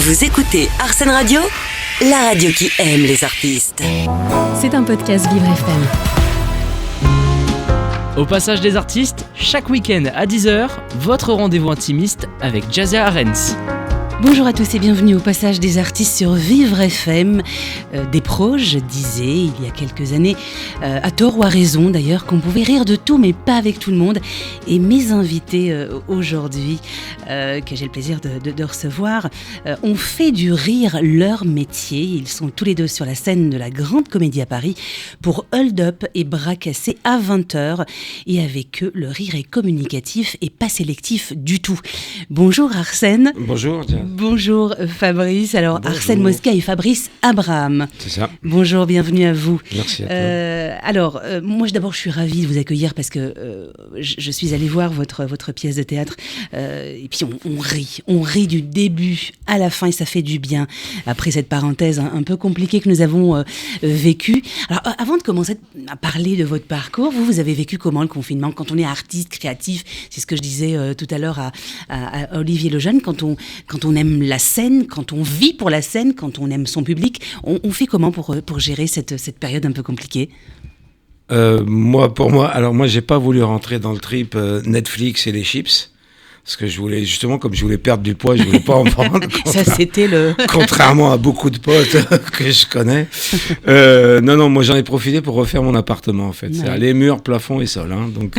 Vous écoutez Arsène Radio, la radio qui aime les artistes. C'est un podcast Vivre FM. Au passage des artistes, chaque week-end à 10h, votre rendez-vous intimiste avec Jazia Arens. Bonjour à tous et bienvenue au passage des artistes sur Vivre FM. Des pros, je disais il y a quelques années, à tort ou à raison d'ailleurs, qu'on pouvait rire de tout mais pas avec tout le monde. Et mes invités aujourd'hui, que j'ai le plaisir de recevoir, ont fait du rire leur métier. Ils sont tous les deux sur la scène de la Grande Comédie à Paris pour Hold Up et Bras Cassés à 20h. Et avec eux, le rire est communicatif et pas sélectif du tout. Bonjour Arsène. Bonjour. Bonjour Fabrice, alors Bonjour. Arsène Mosca et Fabrice Abraham. C'est ça. Bonjour, bienvenue à vous. Merci à toi. Moi d'abord je suis ravie de vous accueillir parce que je suis allée voir votre pièce de théâtre et puis on rit du début à la fin et ça fait du bien après cette parenthèse un peu compliquée que nous avons vécue. Alors avant de commencer à parler de votre parcours, vous avez vécu comment le confinement quand on est artiste, créatif, c'est ce que je disais tout à l'heure à Olivier Lejeune, quand on aime la scène, quand on vit pour la scène, quand on aime son public, on fait comment pour gérer cette période un peu compliquée ? Moi, j'ai pas voulu rentrer dans le trip Netflix et les chips. Parce que je voulais perdre du poids, je voulais pas en prendre. Ça, c'était Contrairement à beaucoup de potes que je connais. Non, moi j'en ai profité pour refaire mon appartement en fait. Ouais. C'est les murs, plafond et sol. Donc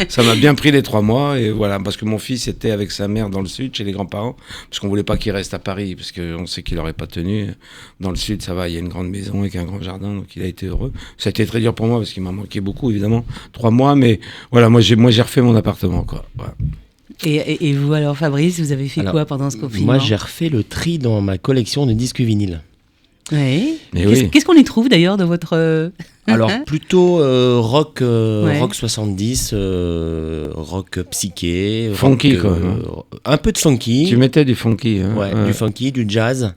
ça m'a bien pris les 3 mois. Et voilà, parce que mon fils était avec sa mère dans le sud, chez les grands-parents. Parce qu'on voulait pas qu'il reste à Paris, parce qu'on sait qu'il aurait pas tenu. Dans le sud, ça va, il y a une grande maison avec un grand jardin, donc il a été heureux. Ça a été très dur pour moi, parce qu'il m'a manqué beaucoup, évidemment. 3 mois, mais voilà, moi j'ai refait mon appartement, quoi. Voilà. Et vous alors Fabrice, vous avez fait quoi pendant ce confinement ? Moi j'ai refait le tri dans ma collection de disques vinyles. Oui. Qu'est-ce qu'on y trouve d'ailleurs de votre... Alors plutôt rock 70, rock psyché. Funky rock, quoi. Un peu de funky. Tu mettais du funky. Du funky, du jazz,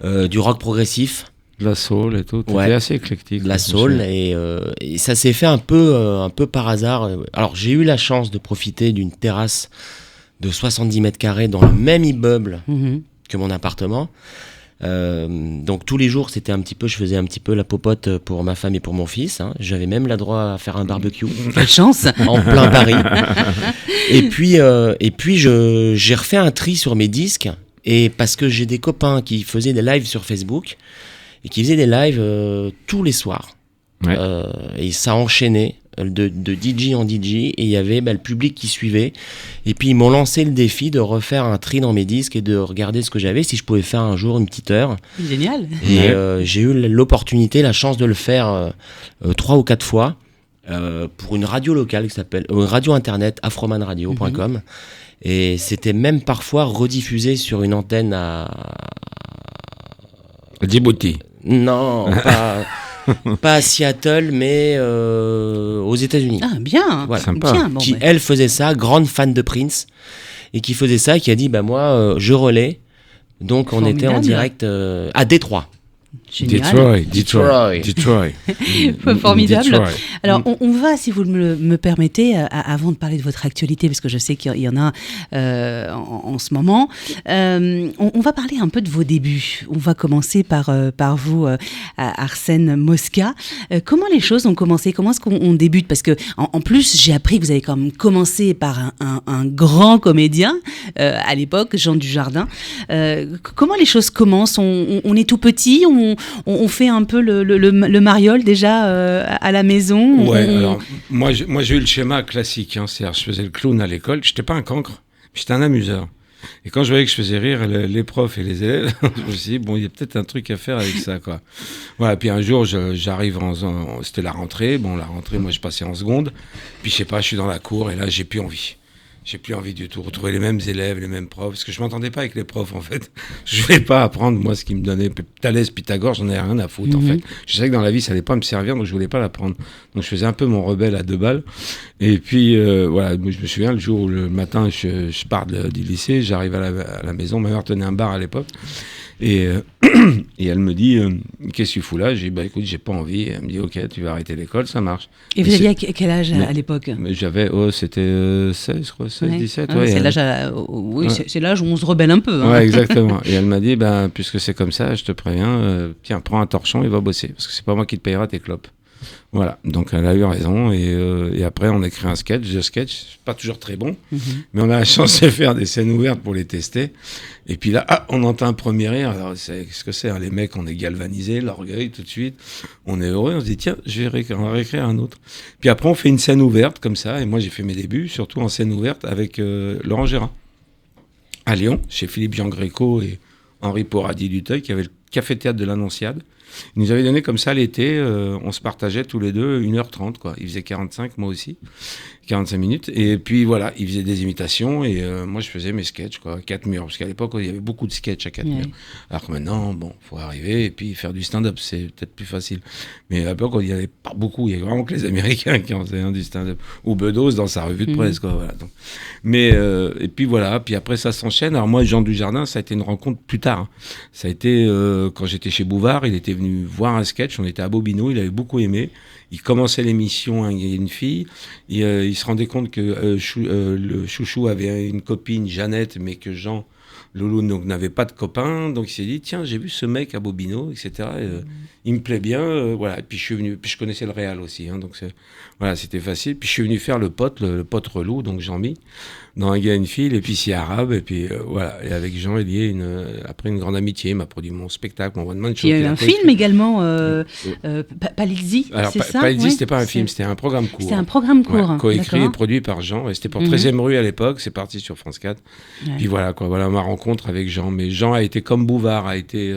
du rock progressif. De la soul et tout, c'était assez éclectique. De la soul, et ça s'est fait un peu par hasard. Alors j'ai eu la chance de profiter d'une terrasse de 70 mètres carrés dans le même immeuble que mon appartement. Donc tous les jours, je faisais un petit peu la popote pour ma femme et pour mon fils. J'avais même le droit à faire un barbecue. Quelle chance. En plein Paris. Et puis j'ai refait un tri sur mes disques, et parce que j'ai des copains qui faisaient des lives sur Facebook, et qui faisait des lives tous les soirs. Ouais. Et ça enchaînait de DJ en DJ, et il y avait le public qui suivait. Et puis ils m'ont lancé le défi de refaire un tri dans mes disques et de regarder ce que j'avais, si je pouvais faire un jour une petite heure. Génial. Et j'ai eu l'opportunité, la chance de le faire 3 ou 4 fois pour une radio locale qui s'appelle radio internet afromanradio.com. Et c'était même parfois rediffusé sur une antenne à Djibouti. Non, pas à Seattle, mais aux États-Unis. Ah, bien, voilà. Sympa. Bien, Elle faisait ça, grande fan de Prince, et qui faisait ça, qui a dit moi, je relais. Donc on était en direct à Détroit. Génial. Detroit. Formidable. Detroit. Alors, on va, si vous me permettez, avant de parler de votre actualité, parce que je sais qu'il y en a en ce moment, on va parler un peu de vos débuts. On va commencer par vous, Arsène Mosca. Comment les choses ont commencé ? Comment est-ce qu'on débute ? Parce que, en plus, j'ai appris que vous avez quand même commencé par un grand comédien, à l'époque, Jean Dujardin. Comment les choses commencent ? On est tout petit, on fait un peu le mariole déjà à la maison. Alors moi j'ai eu le schéma classique, c'est-à-dire je faisais le clown à l'école, j'étais pas un cancre, j'étais un amuseur. Et quand je voyais que je faisais rire les profs et les élèves, je me suis dit il y a peut-être un truc à faire avec ça, quoi. Voilà, puis un jour j'arrive c'était la rentrée, moi je passais en seconde, puis je sais pas, je suis dans la cour et là j'ai plus envie. J'ai plus envie du tout, retrouver les mêmes élèves, les mêmes profs, parce que je m'entendais pas avec les profs en fait. Je voulais pas apprendre moi ce qu'ils me donnaient, Thalès, Pythagore, j'en avais rien à foutre en fait. Je savais que dans la vie ça allait pas me servir, donc je voulais pas l'apprendre. Donc je faisais un peu mon rebelle à 2 balles. Et puis voilà, je me souviens le jour où le matin je pars du lycée, j'arrive à la maison, ma mère tenait un bar à l'époque. Et elle me dit, qu'est-ce que tu fous là? J'ai dit, bah écoute, j'ai pas envie. Elle me dit, ok, tu vas arrêter l'école, ça marche. Et vous aviez quel âge à l'époque? Mais j'avais, c'était 16, je crois, 16, 17. Ouais, c'est l'âge c'est l'âge où on se rebelle un peu. Hein. Ouais, exactement. Et elle m'a dit, puisque c'est comme ça, je te préviens, tiens, prends un torchon et va bosser, parce que c'est pas moi qui te payera tes clopes. Voilà, donc elle a eu raison, et après on a créé un sketch, pas toujours très bon, mais on a la chance de faire des scènes ouvertes pour les tester, et puis là, on entend un premier rire, alors c'est ce que c'est, hein, les mecs, on est galvanisés, l'orgueil tout de suite, on est heureux, on se dit tiens, on va réécrire un autre. Puis après on fait une scène ouverte comme ça, et moi j'ai fait mes débuts, surtout en scène ouverte avec Laurent Gérard, à Lyon, chez Philippe Jean Gréco et Henri Porradi-Duteuil, qui avait le café-théâtre de l'Annonciade. Il nous avait donné comme ça l'été, on se partageait tous les deux 1h30, quoi. Il faisait 45, moi aussi, 45 minutes. Et puis voilà, il faisait des imitations et moi je faisais mes sketchs, quoi, 4 murs. Parce qu'à l'époque, il y avait beaucoup de sketchs à 4 murs. Alors que maintenant, bon, faut arriver et puis faire du stand-up, c'est peut-être plus facile. Mais à l'époque, il n'y avait pas beaucoup, il y avait vraiment que les Américains qui en faisaient du stand-up. Ou Bedos dans sa revue de presse, quoi. Voilà, donc. Mais, et puis voilà, puis après ça s'enchaîne. Alors moi, Jean Dujardin, ça a été une rencontre plus tard. Hein. Ça a été quand j'étais chez Bouvard, il était venu voir un sketch, on était à Bobino, il avait beaucoup aimé. Il commençait l'émission, il y a une fille, il se rendait compte que le chouchou avait une copine, Jeannette, mais que Jean, Loulou, donc, n'avait pas de copain, donc il s'est dit, tiens, j'ai vu ce mec à Bobino, etc. Il me plaît bien, voilà. Et puis je suis venu, puis je connaissais le réal aussi, hein, donc voilà, c'était facile. Puis je suis venu faire le pote relou, donc Jean-Mi, dans Un gars, une fille, l'épicier arabe, et puis voilà. Et avec Jean, il y a après une grande amitié, il m'a produit mon spectacle, mon one-man show. Il y a eu un film également, Palixi, c'est ça? Palixi, c'était pas un film, c'était un programme court. C'était un programme court. Ouais, coécrit et produit par Jean, et c'était pour 13e rue à l'époque, c'est parti sur France 4. Ouais. Puis voilà, quoi, voilà ma rencontre avec Jean. Mais Jean a été comme Bouvard a été,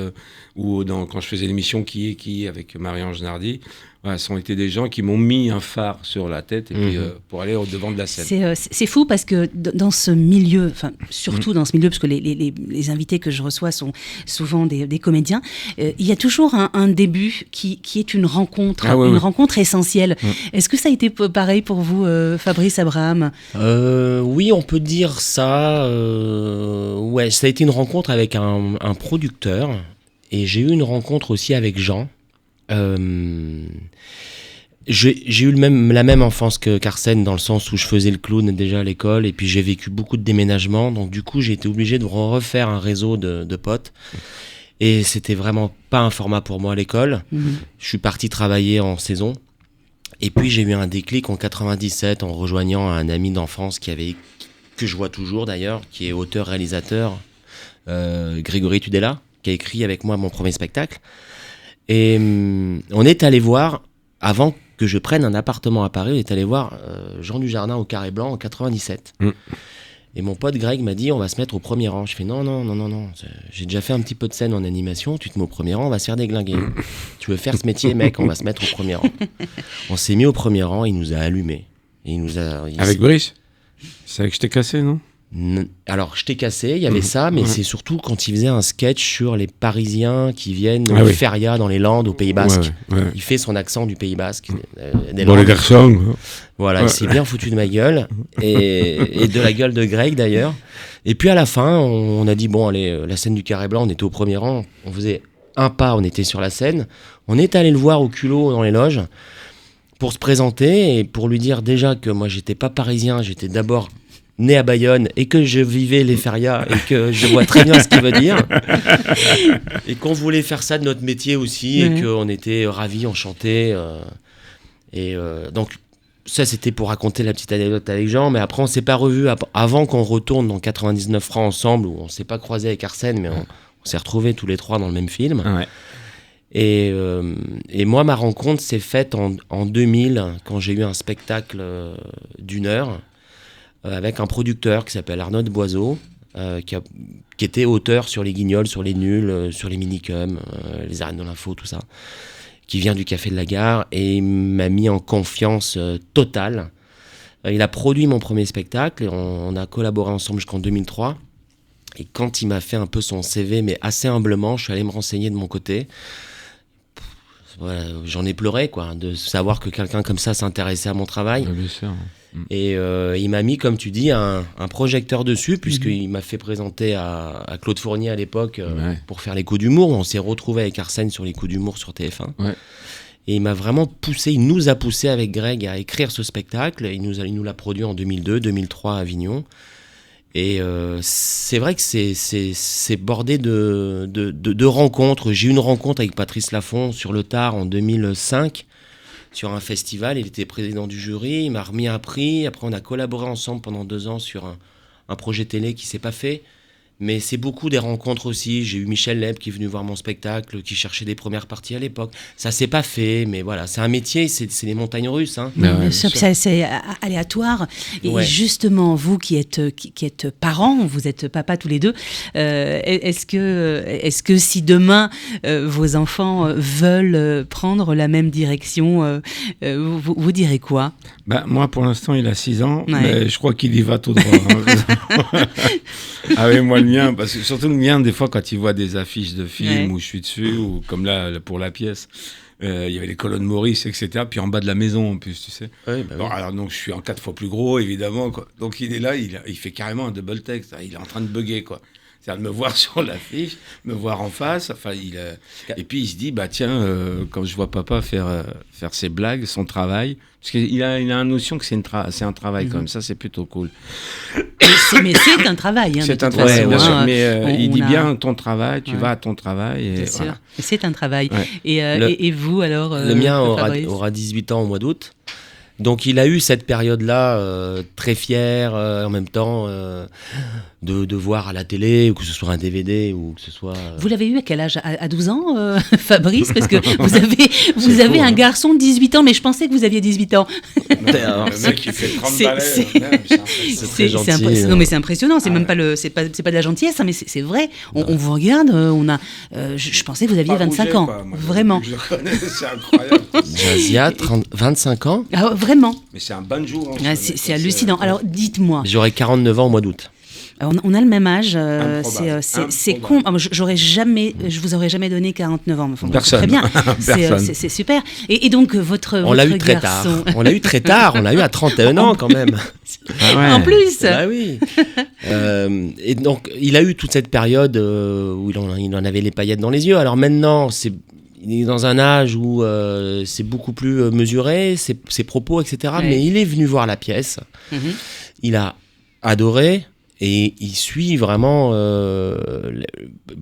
quand je faisais l'émission Qui est qui avec Marie-Ange Nardi. Voilà, ce sont été des gens qui m'ont mis un phare sur la tête et puis, pour aller au devant de la scène. C'est fou parce que dans ce milieu, enfin surtout dans ce milieu, parce que les invités que je reçois sont souvent des comédiens, il y a toujours un début qui est une rencontre, rencontre essentielle. Est-ce que ça a été pareil pour vous, Fabrice Abraham? Oui, on peut dire ça. Ouais, ça a été une rencontre avec un producteur et j'ai eu une rencontre aussi avec Jean. J'ai eu la même enfance qu'Arsène dans le sens où je faisais le clown déjà à l'école et puis j'ai vécu beaucoup de déménagements, donc du coup j'ai été obligé de refaire un réseau de potes et c'était vraiment pas un format pour moi à l'école. Je suis parti travailler en saison et puis j'ai eu un déclic en 97 en rejoignant un ami d'enfance que je vois toujours d'ailleurs, qui est auteur-réalisateur, Grégory Tudela, qui a écrit avec moi mon premier spectacle. Et on est allé voir, avant que je prenne un appartement à Paris, on est allé voir Jean Dujardin au Carré Blanc en 97. Et mon pote Greg m'a dit, on va se mettre au premier rang. Je fais non, j'ai déjà fait un petit peu de scène en animation, tu te mets au premier rang, on va se faire déglinguer. Tu veux faire ce métier, mec, on va se mettre au premier rang. On s'est mis au premier rang, il nous a allumés. Avec Brice? C'est avec Je t'ai cassé, non? Alors, Je t'ai cassé, il y avait ça, mais c'est surtout quand il faisait un sketch sur les Parisiens qui viennent au Feria dans les Landes, au Pays Basque. Il fait son accent du Pays Basque. Bon, les garçons. Voilà, il s'est bien foutu de ma gueule, et de la gueule de Greg d'ailleurs. Et puis à la fin, on a dit, bon, allez, la scène du Carré Blanc, on était au premier rang, on faisait un pas, on était sur la scène. On est allé le voir au culot dans les loges pour se présenter et pour lui dire déjà que moi, j'étais pas parisien, j'étais d'abord né à Bayonne et que je vivais les férias et que je vois très bien ce qu'il veut dire et qu'on voulait faire ça de notre métier aussi et qu'on était ravis, enchantés donc ça c'était pour raconter la petite anecdote avec Jean, mais après on s'est pas revus avant qu'on retourne dans 99 francs ensemble, où on s'est pas croisés avec Arsène, mais on s'est retrouvés tous les trois dans le même film. Et moi ma rencontre s'est faite en 2000 quand j'ai eu un spectacle d'1 heure avec un producteur qui s'appelle Arnaud de Boiseau, qui était auteur sur les Guignols, sur les Nuls, sur les Minicums, les Arènes de l'Info, tout ça, qui vient du Café de la Gare, et il m'a mis en confiance totale. Il a produit mon premier spectacle, et on a collaboré ensemble jusqu'en 2003. Et quand il m'a fait un peu son CV, mais assez humblement, je suis allé me renseigner de mon côté. voilà, j'en ai pleuré, quoi, de savoir que quelqu'un comme ça s'intéressait à mon travail. Bien sûr. Et il m'a mis, comme tu dis, un projecteur dessus, puisqu'il m'a fait présenter à Claude Fournier à l'époque pour faire les coups d'humour. On s'est retrouvé avec Arsène sur les coups d'humour sur TF1. Ouais. Et il m'a vraiment poussé, il nous a poussé avec Greg à écrire ce spectacle. Il nous l'a produit en 2002, 2003 à Avignon. Et c'est vrai que c'est bordé de rencontres. J'ai eu une rencontre avec Patrice Laffont sur le tard en 2005. Sur un festival, il était président du jury, il m'a remis un prix. Après, on a collaboré ensemble pendant 2 ans sur un projet télé qui s'est pas fait. Mais c'est beaucoup des rencontres aussi. J'ai eu Michel Leb qui est venu voir mon spectacle, qui cherchait des premières parties à l'époque. Ça s'est pas fait, mais voilà, c'est un métier, c'est les montagnes russes. Hein. Bien sûr, c'est aléatoire. Et justement, vous qui êtes parents, vous êtes papa tous les deux, est-ce que si demain vos enfants veulent prendre la même direction, vous direz quoi ? Moi, pour l'instant, il a 6 ans, Ouais. mais je crois qu'il y va tout droit. Hein. Ah oui, moi, le mien, parce que surtout le mien, des fois, quand il voit des affiches de films où je suis dessus, ou comme là, pour la pièce, il y avait les colonnes Maurice, etc. Puis en bas de la maison, en plus, tu sais. Oui, Bon, alors, donc, je suis en 4 fois plus gros, évidemment, quoi. Donc, il est là, il fait carrément un double text. Il est en train de bugger, quoi. C'est-à-dire de me voir sur l'affiche, me voir en face. Enfin, et puis il se dit, tiens, quand je vois papa faire ses blagues, son travail, parce qu'il a une notion que c'est un travail quand même. Ça, c'est plutôt cool. Mais c'est un travail. Hein, C'est de un toute travail, façon, bien sûr. hein. Mais il dit bien ton travail, tu vas à ton travail. Et Bien sûr. voilà. Et c'est un travail. Ouais. Et vous, alors Le mien Fabrice aura 18 ans au mois d'août. Donc il a eu cette période-là très fière, en même temps de voir à la télé, ou que ce soit un DVD, ou que ce soit... Vous l'avez eu à quel âge ? À 12 ans, Fabrice ? Parce que vous avez un garçon de 18 ans, mais je pensais que vous aviez 18 ans. Le mec, il fait 30 balais. très gentil, Non, mais c'est impressionnant. C'est même pas c'est pas de la gentillesse, hein, mais c'est vrai. On vous regarde. Je pensais que vous aviez 25 ans. Vraiment. Je le connais, c'est incroyable. Jazia, 25 ans. Ah, vraiment. Mais c'est un banjo. Hein, Ah, c'est hallucinant. Alors, dites-moi. J'aurai 49 ans au mois d'août. On a le même âge. Improbable. C'est con. Ah, moi, je vous aurais jamais donné 49 ans. Enfin, Personne. Très bien. Personne. C'est super. Et donc, On l'a eu très tard. On l'a eu très tard. On l'a eu à 31 ans quand même. En plus. Bah oui. Et donc, il a eu toute cette période où il en avait les paillettes dans les yeux. Alors maintenant, il est dans un âge où c'est beaucoup plus mesuré, ses propos, etc. Ouais. Mais il est venu voir la pièce. Il a adoré. Et il suit vraiment,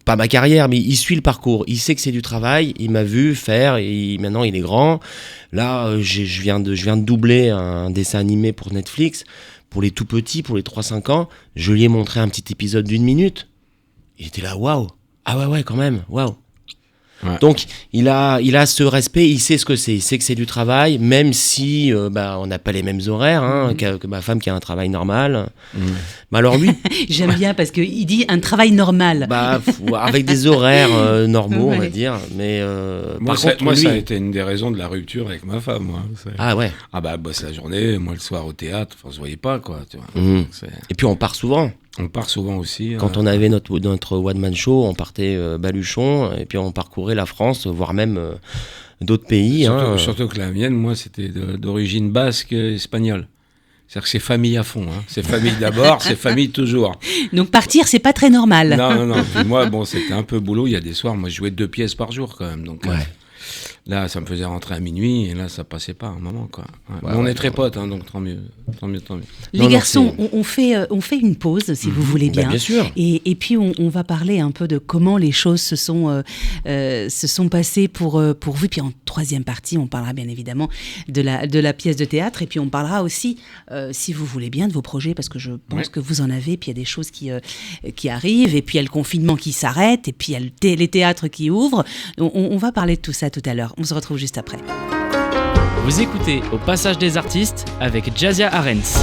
pas ma carrière, mais il suit le parcours. Il sait que c'est du travail. Il m'a vu faire. Et maintenant, il est grand. Là, je viens de doubler un dessin animé pour Netflix. Pour les tout petits, pour les 3-5 ans, je lui ai montré un petit épisode d'1 minute. Il était là, waouh. Ah ouais, quand même, waouh. Ouais. Donc, il a ce respect, il sait ce que c'est. Il sait que c'est du travail, même si on n'a pas les mêmes horaires que ma femme qui a un travail normal. Mais alors lui... J'aime bien parce qu'il dit un travail normal. Avec des horaires normaux, on va dire. Mais moi, par contre, ça a été une des raisons de la rupture avec ma femme. Moi. Ah ouais. Bosse la journée, moi le soir au théâtre. Enfin, on se voyait pas, quoi. Tu vois. Et puis on part souvent. On part souvent aussi. Quand on avait notre one-man show, on partait baluchon, et puis on parcourait la France, voire même d'autres pays. Surtout que la mienne, moi, c'était d'origine basque espagnole. C'est-à-dire que c'est famille à fond. Hein. C'est famille d'abord, c'est famille toujours. Donc partir, c'est pas très normal. Non. Puis moi, c'était un peu boulot. Il y a des soirs, moi, je jouais 2 pièces par jour quand même. Donc, là, ça me faisait rentrer à minuit, et là, ça passait pas un moment, quoi. Ouais. On est très potes, hein, donc tant mieux. Les garçons, on fait une pause, si vous voulez bien. Bien sûr. Et puis, on va parler un peu de comment les choses se sont passées pour vous. Puis en 3e partie, on parlera bien évidemment de la pièce de théâtre. Et puis, on parlera aussi, si vous voulez bien, de vos projets, parce que je pense que vous en avez. Puis, il y a des choses qui arrivent. Et puis, il y a le confinement qui s'arrête. Et puis, il y a les théâtres qui ouvrent. On va parler de tout ça tout à l'heure. On se retrouve juste après. Vous écoutez Au Passage des Artistes avec Jazia Arens.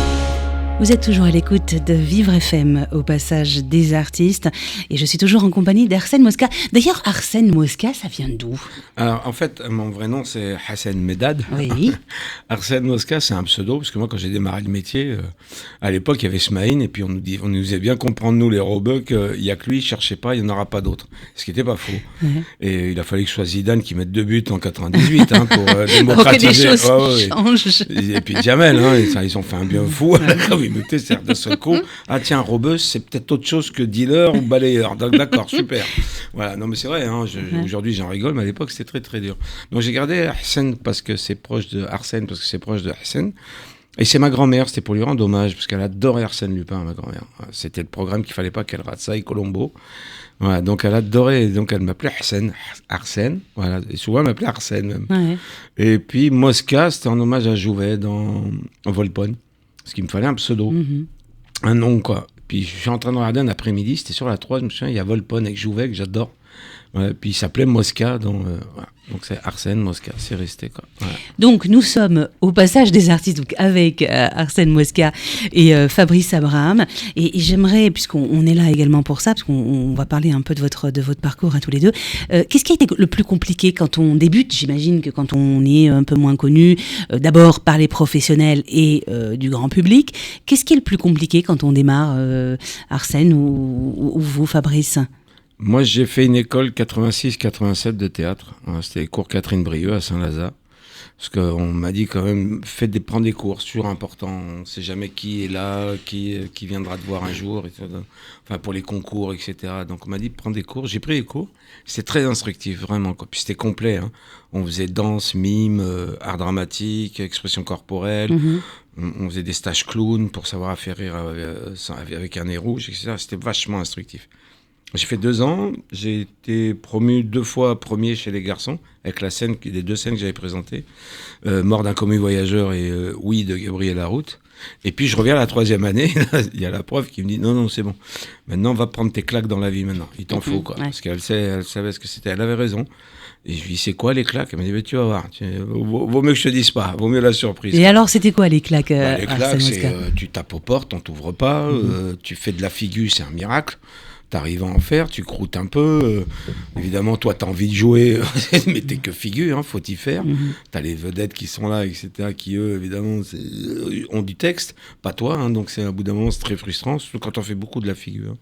Vous êtes toujours à l'écoute de Vivre FM au passage des artistes et je suis toujours en compagnie d'Arsène Mosca. D'ailleurs, Arsène Mosca, ça vient d'où? Alors, en fait, mon vrai nom, c'est Hassan Medad. Oui. Arsène Mosca, c'est un pseudo, parce que moi, quand j'ai démarré le métier, à l'époque, il y avait Smaïn, et puis on nous faisait bien comprendre, nous, les robeux, qu'il n'y a que lui, cherchez pas, il n'y en aura pas d'autres. Ce qui n'était pas faux. Ouais. Et il a fallu que ce soit Zidane qui mette 2 buts en 98, pour démocratiser. Pour que les choses changent. Et puis Jamel, ils ont fait un bien fou. Oui, mais c'est d'un seul coup. Ah tiens, robeuse, c'est peut-être autre chose que dealer ou balayeur. D'accord, super. Voilà, non mais c'est vrai, aujourd'hui j'en rigole, mais à l'époque c'était très très dur. Donc j'ai gardé Arsène parce que c'est proche de Hassan. Et c'est ma grand-mère, c'était pour lui rendre hommage, parce qu'elle adorait Arsène Lupin, ma grand-mère. C'était le programme qu'il fallait pas qu'elle rate, ça et Colombo. Voilà, donc elle adorait, donc elle m'appelait Arsène, voilà, et souvent elle m'appelait Arsène même. Ouais. Et puis Mosca, c'était en hommage à Jouvet dans Volpone. Parce qu'il me fallait un pseudo, un nom, quoi. Puis je suis en train de regarder un après-midi, c'était sur la 3, je me souviens, il y a Volpone avec Jouvet, que j'adore. Ouais, puis il s'appelait Mosca, donc c'est Arsène Mosca, c'est resté, quoi. Ouais. Donc nous sommes au passage des artistes, donc avec Arsène Mosca et Fabrice Abraham. Et j'aimerais, puisqu'on est là également pour ça, parce qu'on va parler un peu de votre parcours à tous les deux, qu'est-ce qui a été le plus compliqué quand on débute? J'imagine que quand on est un peu moins connu, d'abord par les professionnels et du grand public, qu'est-ce qui est le plus compliqué quand on démarre, Arsène ou vous, Fabrice? Moi, j'ai fait une école 86-87 de théâtre. C'était les cours Catherine Brieux à Saint-Lazare. Parce qu'on m'a dit quand même, prends des cours, c'est toujours important. On ne sait jamais qui est là, qui viendra te voir un jour, etc. Enfin, pour les concours, etc. Donc on m'a dit, prends des cours. J'ai pris les cours. C'était très instructif, vraiment, quoi. Puis c'était complet. On faisait danse, mime, art dramatique, expression corporelle. On faisait des stages clown pour savoir faire rire avec un nez rouge, etc. C'était vachement instructif. J'ai fait 2 ans, j'ai été promu 2 fois premier chez les garçons, avec les 2 scènes que j'avais présentées, Mort d'un commis voyageur et Oui de Gabriel Laroute. Et puis je reviens à la 3e année, il y a la prof qui me dit non c'est bon, maintenant va prendre tes claques dans la vie maintenant, il t'en faut, quoi. Ouais. Parce qu'elle savait ce que c'était, elle avait raison. Et je lui dis, c'est quoi les claques? Elle m'a dit, tu vas voir, vaut mieux que je te dise pas, vaut mieux la surprise. Et alors, c'était quoi les claques? Les claques, c'est tu tapes aux portes, on t'ouvre pas, tu fais de la figure, c'est un miracle. T'arrives à en faire, tu croûtes un peu. Évidemment, toi, t'as envie de jouer, mais t'es que figure, faut y faire. T'as les vedettes qui sont là, etc., qui, eux, évidemment, ont du texte, pas toi. Donc, c'est, à bout d'un moment, c'est très frustrant, surtout quand on fait beaucoup de la figure.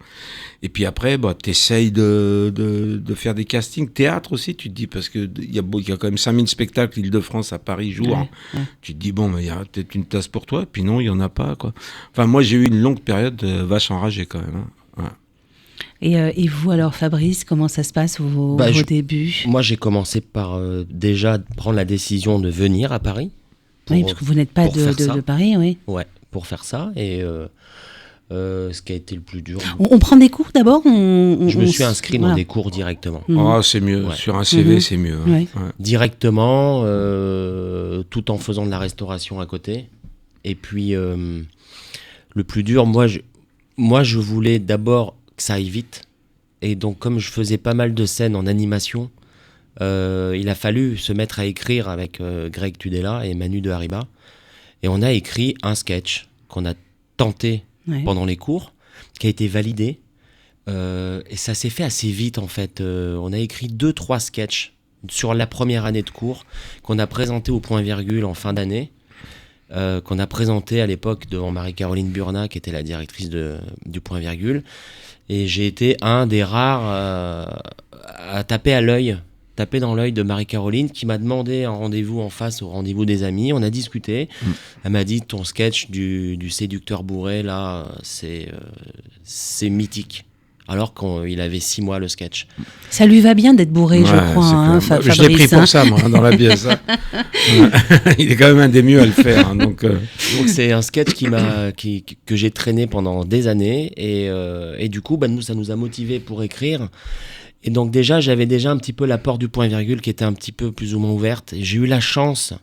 Et puis après, t'essayes de faire des castings. Théâtre aussi, tu te dis, parce qu'il y a quand même 5000 spectacles, Île-de-France, à Paris, jour. Ouais. Tu te dis, bon, mais il y a peut-être une place pour toi. Puis non, il y en a pas, quoi. Enfin, moi, j'ai eu une longue période vache enragée, quand même. Ouais. Et vous alors, Fabrice, comment ça se passe vos débuts? Moi, j'ai commencé par déjà prendre la décision de venir à Paris. Oui, parce que vous n'êtes pas de Paris, oui. Ouais, pour faire ça. Et ce qui a été le plus dur. On prend des cours d'abord? Je me suis inscrit dans des cours directement. C'est mieux. Ouais. Sur un CV, c'est mieux. Ouais. Ouais. Directement, tout en faisant de la restauration à côté. Et puis, le plus dur, moi, je voulais d'abord que ça aille vite. Et donc, comme je faisais pas mal de scènes en animation, il a fallu se mettre à écrire avec Greg Tudela et Manu de Hariba. Et on a écrit un sketch qu'on a tenté pendant les cours, qui a été validé. Et ça s'est fait assez vite, en fait. On a écrit 2-3 sketchs sur la première année de cours qu'on a présenté au Point Virgule en fin d'année. Qu'on a présenté à l'époque devant Marie-Caroline Burna, qui était la directrice du Point Virgule. Et j'ai été un des rares à taper dans l'œil de Marie-Caroline, qui m'a demandé un rendez-vous en face au rendez-vous des amis. On a discuté. Elle m'a dit, ton sketch du séducteur bourré, là, c'est mythique. Alors qu'il avait 6 mois le sketch. Ça lui va bien d'être bourré, je crois. Fabrice, je l'ai pris pour ça, moi, dans la pièce. Il est quand même un des mieux à le faire. Donc c'est un sketch que j'ai traîné pendant des années. Et du coup, nous, ça nous a motivés pour écrire. Et donc déjà, j'avais déjà un petit peu la porte du Point Virgule qui était un petit peu plus ou moins ouverte. Et j'ai eu la chance...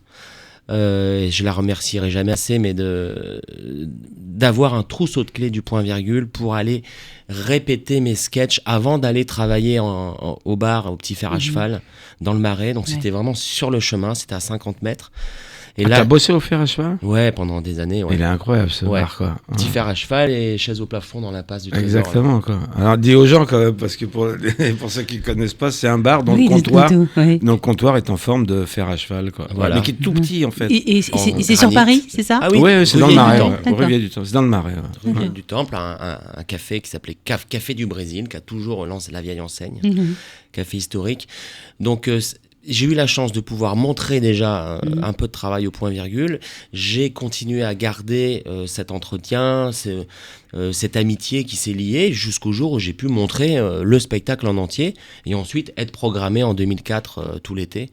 et je la remercierai jamais assez, mais d'avoir un trousseau de clés du Point Virgule pour aller répéter mes sketchs avant d'aller travailler au bar, au Petit Fer à Cheval, dans le Marais. Donc c'était vraiment sur le chemin, c'était à 50 mètres. Et T'as bossé au fer à cheval? ouais, pendant des années. Ouais. Il est incroyable ce Ouais. bar, quoi. Petit fer à cheval et chaise au plafond dans l'impasse du Trésor. Exactement, quoi. Alors, dis aux gens, quand même, parce que pour ceux qui ne connaissent pas, c'est un bar dont Oui, le comptoir. oui. Donc, le comptoir est en forme de fer à cheval, quoi. Voilà. Mais qui est tout petit, en fait. Et En c'est sur granit. Paris, c'est ça? Ah oui, Ouais, c'est dans le Rivière Marais. du Ouais. Temple. Au D'accord. Rivière du Temple. C'est dans le Marais. Ouais. Rivière du Temple, un café qui s'appelait Café du Brésil, qui a toujours lancé la vieille enseigne, Mhm. café historique. Donc j'ai eu la chance de pouvoir montrer déjà un peu de travail au point virgule. J'ai continué à garder cet entretien, cette amitié qui s'est liée jusqu'au jour où j'ai pu montrer le spectacle en entier et ensuite être programmé en 2004 tout l'été.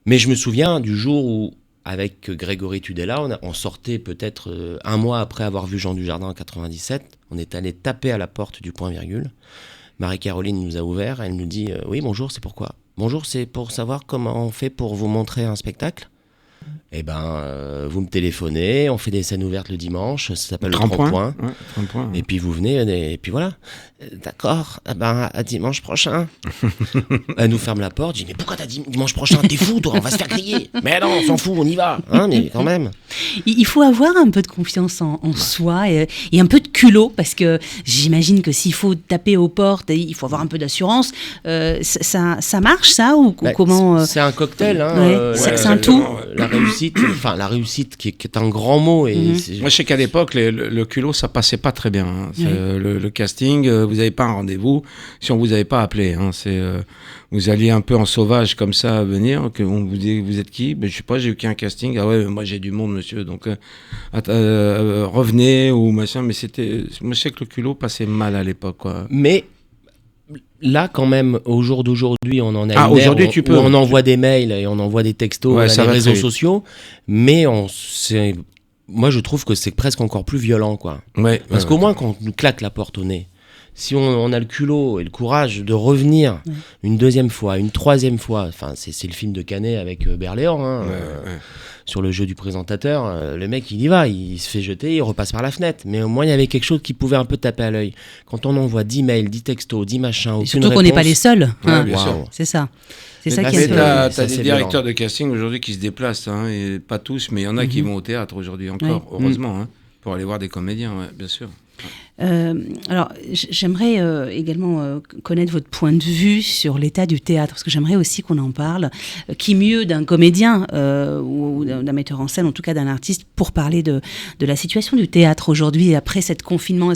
Mais je me souviens du jour où, avec Grégory Tudela, on sortait peut-être un mois après avoir vu Jean Dujardin en 97. On est allé taper à la porte du point virgule. Marie-Caroline nous a ouvert. Elle nous dit oui, bonjour, c'est pourquoi? Bonjour, c'est pour savoir comment on fait pour vous montrer un spectacle. Eh ben, vous me téléphonez, on fait des scènes ouvertes le dimanche, ça s'appelle le 30 points. Ouais, 30 points. Et puis vous venez, et puis voilà. D'accord, eh ben, à dimanche prochain. Elle nous ferme la porte, je dis mais pourquoi t'as dit dimanche prochain? T'es fou toi, on va se faire griller. Mais non, on s'en fout, on y va. Hein, mais quand même. Il faut avoir un peu de confiance en soi et un peu de culot, parce que j'imagine que s'il faut taper aux portes, il faut avoir un peu d'assurance. Ça marche, ça, ou Bah, comment c'est un cocktail, hein, Ouais, c'est un tout. La réussite qui est un grand mot. Et Moi, je sais qu'à l'époque, le culot, ça passait pas très bien. Hein. Le casting, vous n'avez pas un rendez-vous si on vous avait pas appelé. Hein. Vous alliez un peu en sauvage comme ça à venir. On vous dit, vous êtes qui? Ben, je sais pas, j'ai eu qu'un casting. Ah ouais, moi j'ai du monde, monsieur. Donc revenez ou machin. Mais moi, je sais que le culot passait mal à l'époque, quoi. Mais là, quand même, au jour d'aujourd'hui, on en a une ère aujourd'hui, où- tu où peux. on envoie des mails et on envoie des textos Ouais, à ça les va réseaux très vite. sociaux, mais moi, je trouve que c'est presque encore plus violent, quoi. Ouais, Parce ouais, qu'au ouais. moins, quand on nous claque la porte au nez, si on a le culot et le courage de revenir une deuxième fois, une troisième fois, enfin, c'est le film de Canet avec Berléand, hein, Ouais. sur le jeu du présentateur, le mec il y va, il se fait jeter, il repasse par la fenêtre. Mais au moins il y avait quelque chose qui pouvait un peu taper à l'œil. Quand on envoie 10 mails, 10 textos, 10 machins, Et aucune surtout qu'on n'est pas réponse, les seuls. Ouais, bien waouh. sûr. C'est ça. C'est Mais ça là, qui est Mais un peu... t'as Ça, des c'est directeurs de casting aujourd'hui qui se déplacent, hein, et pas tous, mais il y en a qui vont au théâtre aujourd'hui encore, heureusement, hein, pour aller voir des comédiens, ouais, bien sûr. Alors, j'aimerais également connaître votre point de vue sur l'état du théâtre, parce que j'aimerais aussi qu'on en parle. Qui mieux d'un comédien ou d'un metteur en scène, en tout cas d'un artiste, pour parler de la situation du théâtre aujourd'hui et après cette confinement.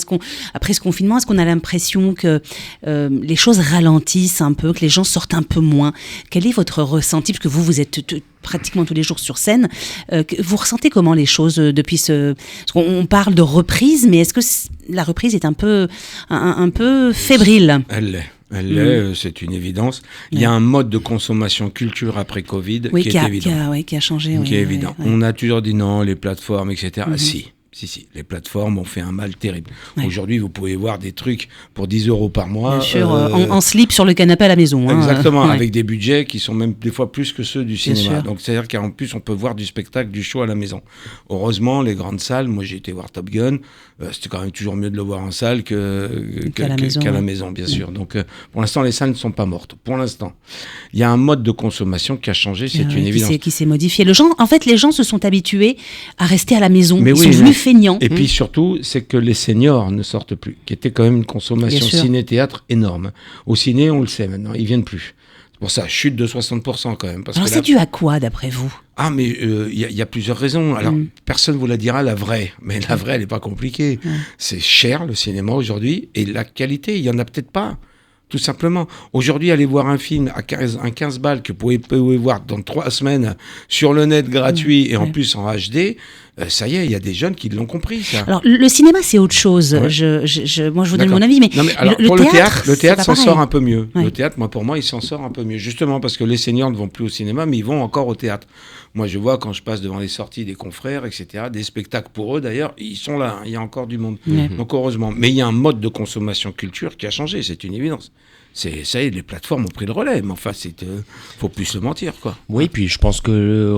Après ce confinement, est-ce qu'on a l'impression que les choses ralentissent un peu, que les gens sortent un peu moins? Quel est votre ressenti? Parce que vous êtes pratiquement tous les jours sur scène. Vous ressentez comment les choses depuis ce... Parce qu'on parle de reprise, mais est-ce que la reprise est un peu fébrile? Elle l'est, c'est une évidence. Il y a un mode de consommation culture après Covid Oui, qui est évident. qui a changé. Qui est évident. Ouais. On a toujours dit non, les plateformes, etc. Si, les plateformes ont fait un mal terrible. Ouais. Aujourd'hui, vous pouvez voir des trucs pour 10 € par mois. Bien sûr, en slip sur le canapé à la maison. Exactement, Ouais. avec des budgets qui sont même des fois plus que ceux du cinéma. sûr. Donc c'est-à-dire qu'en plus, on peut voir du spectacle, du show à la maison. Heureusement, les grandes salles, moi j'ai été voir Top Gun, c'était quand même toujours mieux de le voir en salle Qu'à la maison, qu'à la ouais. maison, bien sûr. Donc pour l'instant, les salles ne sont pas mortes. Pour l'instant. Il y a un mode de consommation qui a changé, c'est une évidence. Qui s'est modifié. Les gens se sont habitués à rester à la maison. Mais Ils oui, sont non. devenus feignants. Et puis surtout, c'est que les seniors ne sortent plus, qui était quand même une consommation Bien sûr. ciné-théâtre énorme. Au ciné, on le sait maintenant, ils viennent plus. C'est pour ça, chute de 60% quand même. Parce Alors que c'est dû à quoi, d'après vous? Ah, mais il y a plusieurs raisons. Alors, personne ne vous la dira, la vraie. Mais la vraie, elle n'est pas compliquée. C'est cher, le cinéma, aujourd'hui. Et la qualité, il n'y en a peut-être pas. Tout simplement. Aujourd'hui, aller voir un film à 15 balles que vous pouvez voir dans 3 semaines sur le net gratuit et en plus en HD, ça y est, il y a des jeunes qui l'ont compris, ça. Alors le cinéma, c'est autre chose. Ouais. Moi, je vous donne D'accord. mon avis, mais, Non, mais alors, le pour théâtre, le théâtre c'est s'en pas sort pareil. un peu mieux. Ouais. Le théâtre, moi, pour moi, il s'en sort un peu mieux. Justement parce que les seniors ne vont plus au cinéma, mais ils vont encore au théâtre. Moi, je vois quand je passe devant les sorties des confrères, etc., des spectacles pour eux, d'ailleurs, ils sont là. Hein, il y a encore du monde. Ouais. Donc, heureusement. Mais il y a un mode de consommation culture qui a changé, c'est une évidence. Ça y est, les plateformes ont pris le relais. Mais enfin, faut plus se mentir, quoi. Oui, puis je pense que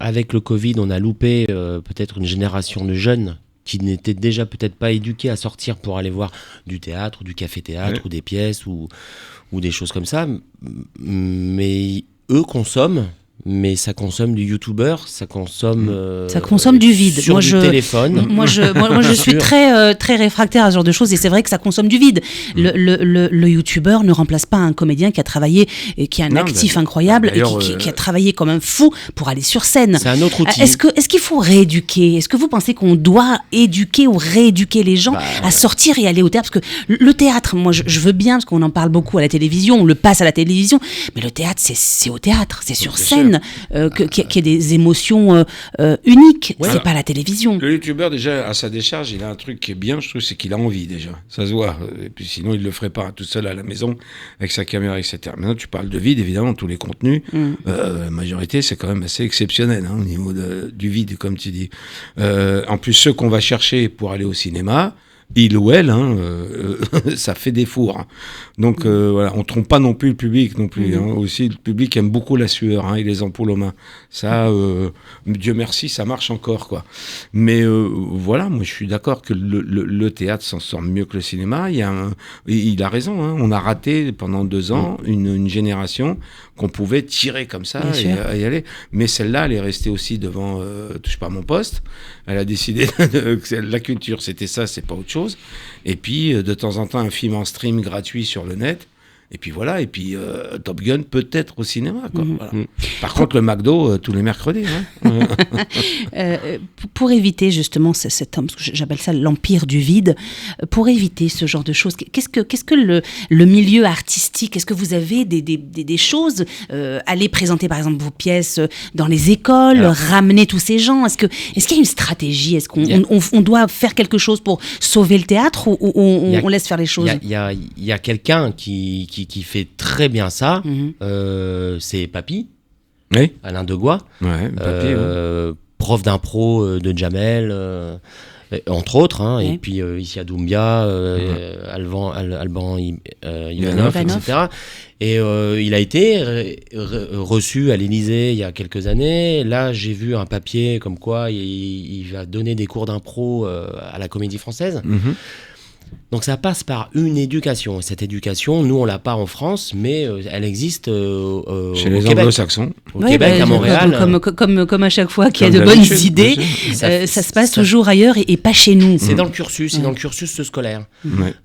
avec le Covid, on a loupé peut-être une génération de jeunes qui n'étaient déjà peut-être pas éduqués à sortir pour aller voir du théâtre, ou du café-théâtre, Ouais. ou des pièces, ou des choses comme ça. Mais eux consomment, mais ça consomme du youtubeur, ça consomme du vide. sur du téléphone. Moi, je suis très réfractaire à ce genre de choses et c'est vrai que ça consomme du vide. Le youtubeur ne remplace pas un comédien qui a travaillé, et qui a un actif incroyable, et qui a travaillé comme un fou pour aller sur scène. C'est un autre outil. Est-ce qu'il faut rééduquer ? Est-ce que vous pensez qu'on doit éduquer ou rééduquer les gens à sortir et aller au théâtre ? Parce que le théâtre, moi, je veux bien, parce qu'on en parle beaucoup à la télévision, on le passe à la télévision, mais le théâtre, c'est au théâtre, c'est sur scène, qu'il y ait des émotions uniques. Ouais. C'est pas la télévision. Le youtubeur, déjà, à sa décharge, il a un truc qui est bien, je trouve, c'est qu'il a envie, déjà. Ça se voit. Et puis sinon, il le ferait pas tout seul à la maison, avec sa caméra, etc. Maintenant, tu parles de vide, évidemment, tous les contenus. La majorité, c'est quand même assez exceptionnel, au niveau du vide, comme tu dis. En plus, ceux qu'on va chercher pour aller au cinéma, il ou elle, ça fait des fours. Donc voilà, on trompe pas non plus le public non plus. Aussi, le public aime beaucoup la sueur et les ampoules aux mains. Ça, Dieu merci, ça marche encore, quoi. Mais voilà, moi je suis d'accord que le théâtre s'en sort mieux que le cinéma. Il a raison. On a raté pendant 2 ans une génération qu'on pouvait tirer comme ça et y aller. Mais celle-là, elle est restée aussi devant touche pas à mon poste. Elle a décidé que la culture, c'était ça, c'est pas autre chose. Et puis, de temps en temps, un film en stream gratuit sur le net. Et puis voilà, et puis Top Gun peut-être au cinéma, quoi. Voilà. Par contre, le McDo, tous les mercredis. Pour éviter justement cet homme, j'appelle ça l'empire du vide, pour éviter ce genre de choses, qu'est-ce que le milieu artistique, est-ce que vous avez des choses, aller présenter par exemple vos pièces dans les écoles, ramener tous ces gens, est-ce qu'il y a une stratégie, est-ce qu'on doit faire quelque chose pour sauver le théâtre, ou on laisse faire les choses? Il y a quelqu'un qui fait très bien ça, c'est Papy, Alain Degois, Papy, prof d'impro de Jamel, entre autres, et puis ici à Doumbia, Alban Ivanov, etc. Et il a été reçu à l'Élysée il y a quelques années. Là, j'ai vu un papier comme quoi il va donner des cours d'impro à la Comédie Française. Donc ça passe par une éducation. Cette éducation, nous on l'a pas en France, mais elle existe chez les Anglo-Saxons. Au Québec, à Montréal. Comme à chaque fois qu'il y a de bonnes idées, ça se passe toujours ailleurs et pas chez nous. C'est dans le cursus, c'est dans le cursus scolaire.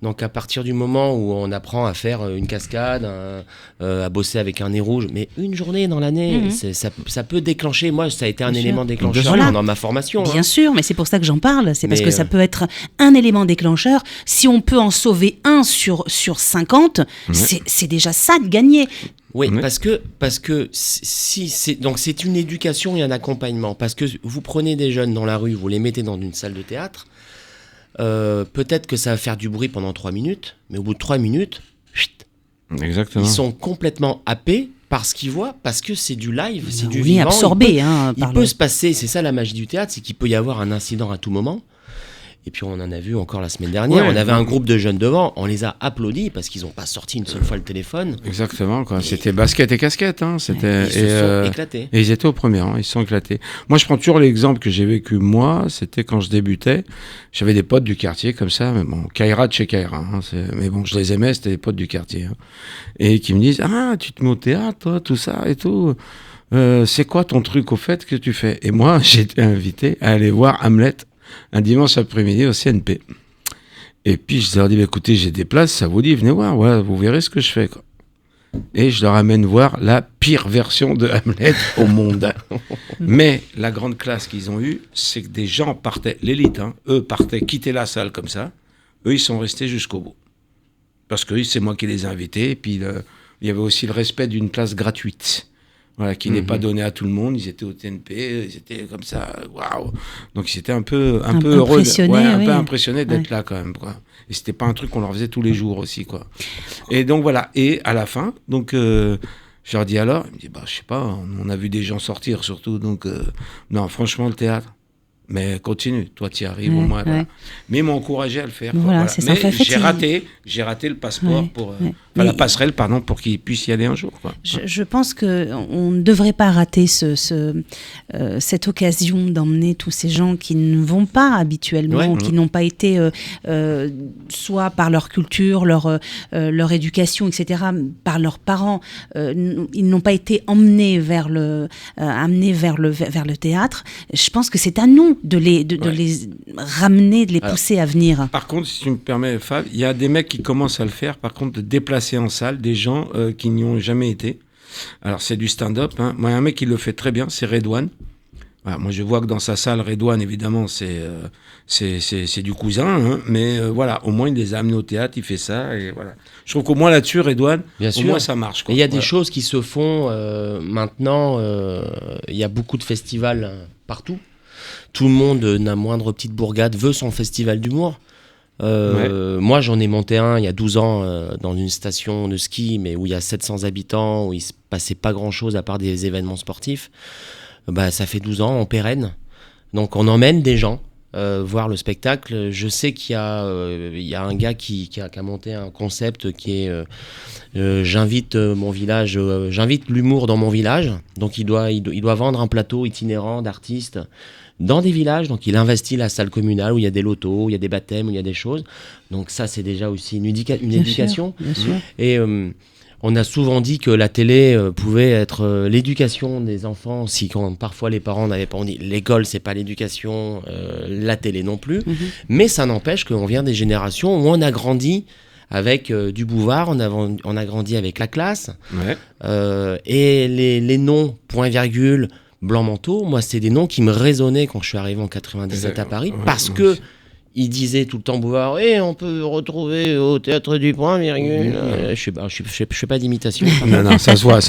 Donc à partir du moment où on apprend à faire une cascade, à bosser avec un nez rouge, mais une journée dans l'année, ça peut déclencher. Moi, ça a été un élément déclencheur pendant ma formation. Bien sûr, mais c'est pour ça que j'en parle. C'est parce que ça peut être un élément déclencheur. Si on peut en sauver un sur 50, c'est déjà ça de gagner. Oui, parce que donc c'est une éducation et un accompagnement. Parce que vous prenez des jeunes dans la rue, vous les mettez dans une salle de théâtre, peut-être que ça va faire du bruit pendant 3 minutes, mais au bout de 3 minutes, exactement. Ils sont complètement happés par ce qu'ils voient, parce que c'est du live, c'est du vivant. Absorbé. Il peut se passer, c'est ça la magie du théâtre, c'est qu'il peut y avoir un incident à tout moment. Et puis on en a vu encore la semaine dernière, on avait un groupe de jeunes devant, on les a applaudis parce qu'ils n'ont pas sorti une seule fois le téléphone. Exactement, quoi. C'était basket et casquette. Ils se sont éclatés. Et ils étaient au premier rang, ils se sont éclatés. Moi je prends toujours l'exemple que j'ai vécu moi, c'était quand je débutais, j'avais des potes du quartier comme ça, mais bon, Kaira de chez Kaira, mais bon, je les aimais, c'était des potes du quartier. Et qui me disent, tu te mets au théâtre, toi, tout ça et tout. C'est quoi ton truc au fait que tu fais? Et moi j'ai été invité à aller voir Hamlet un dimanche après-midi au CNP. Et puis je leur dis, écoutez, j'ai des places, ça vous dit, venez voir, voilà, vous verrez ce que je fais, quoi. Et je leur amène voir la pire version de Hamlet au monde. Mais la grande classe qu'ils ont eue, c'est que des gens partaient, l'élite, eux partaient, quitter la salle comme ça, eux ils sont restés jusqu'au bout. Parce que c'est moi qui les ai invités, et puis il y avait aussi le respect d'une place gratuite. Voilà, qui n'est pas donné à tout le monde. Ils étaient au TNP, ils étaient comme ça, waouh. Donc ils étaient un peu heureux, peu impressionnés d'être là quand même, quoi. Et c'était pas un truc qu'on leur faisait tous les jours aussi, quoi. Et donc voilà. Et à la fin, donc je leur dis alors, ils me disent je sais pas, on a vu des gens sortir surtout, donc non, franchement le théâtre. mais continue, toi tu y arrives, Ouais, au moins. ouais. Voilà. Mais ils m'ont encouragé à le faire. Voilà, c'est ça. Mais En fait, j'ai raté le passeport Ouais, pour, ouais. la Mais- passerelle, pardon, pour qu'ils puissent y aller un jour. Quoi. Je pense qu'on ne devrait pas rater cette occasion d'emmener tous ces gens qui ne vont pas habituellement, Ouais. ou qui n'ont pas été, soit par leur culture, leur éducation, etc., par leurs parents, ils n'ont pas été emmenés amenés vers le théâtre. Je pense que c'est à nous de les ramener, de les Alors, pousser à venir. Par contre, si tu me permets, Fab, il y a des mecs qui commencent à le faire, par contre, de déplacer en salle des gens qui n'y ont jamais été. Alors, c'est du stand-up. Hein. Moi, un mec qui le fait très bien, c'est Redouane. Voilà, moi, je vois que dans sa salle, Redouane, évidemment, c'est du cousin. Hein, mais voilà, au moins, il les a amenés au théâtre, il fait ça. Et voilà. Je trouve qu'au moins là-dessus, Redouane, Bien au sûr. moins, ça marche. Quoi. Et il y a des Voilà. choses qui se font maintenant. Il y a beaucoup de festivals partout. Tout le monde, n'a moindre petite bourgade, veut son festival d'humour. Moi, j'en ai monté un il y a 12 ans dans une station de ski, mais où il y a 700 habitants, où il se passait pas grand-chose à part des événements sportifs. Ça fait 12 ans, en pérenne. Donc, on emmène des gens voir le spectacle. Je sais qu'il y a un gars qui a monté un concept qui est j'invite mon village, j'invite l'humour dans mon village. Donc, il doit vendre un plateau itinérant d'artistes dans des villages. Donc, il investit la salle communale où il y a des lotos, où il y a des baptêmes, où il y a des choses. Donc, ça, c'est déjà aussi une éducation. Bien sûr. Et on a souvent dit que la télé pouvait être l'éducation des enfants, si quand parfois les parents n'avaient pas dit l'école c'est pas l'éducation, la télé non plus. Mais ça n'empêche qu'on vient des générations où on a grandi avec du Bouvard, on a grandi avec la classe, Ouais. et les noms point virgule blanc manteau, moi c'est des noms qui me résonnaient quand je suis arrivé en 97 à Paris, Ouais, parce moi que aussi. il disait tout le temps Bouvard, et on peut retrouver au théâtre du point virgule. Je fais pas d'imitation. Non, ça se voit.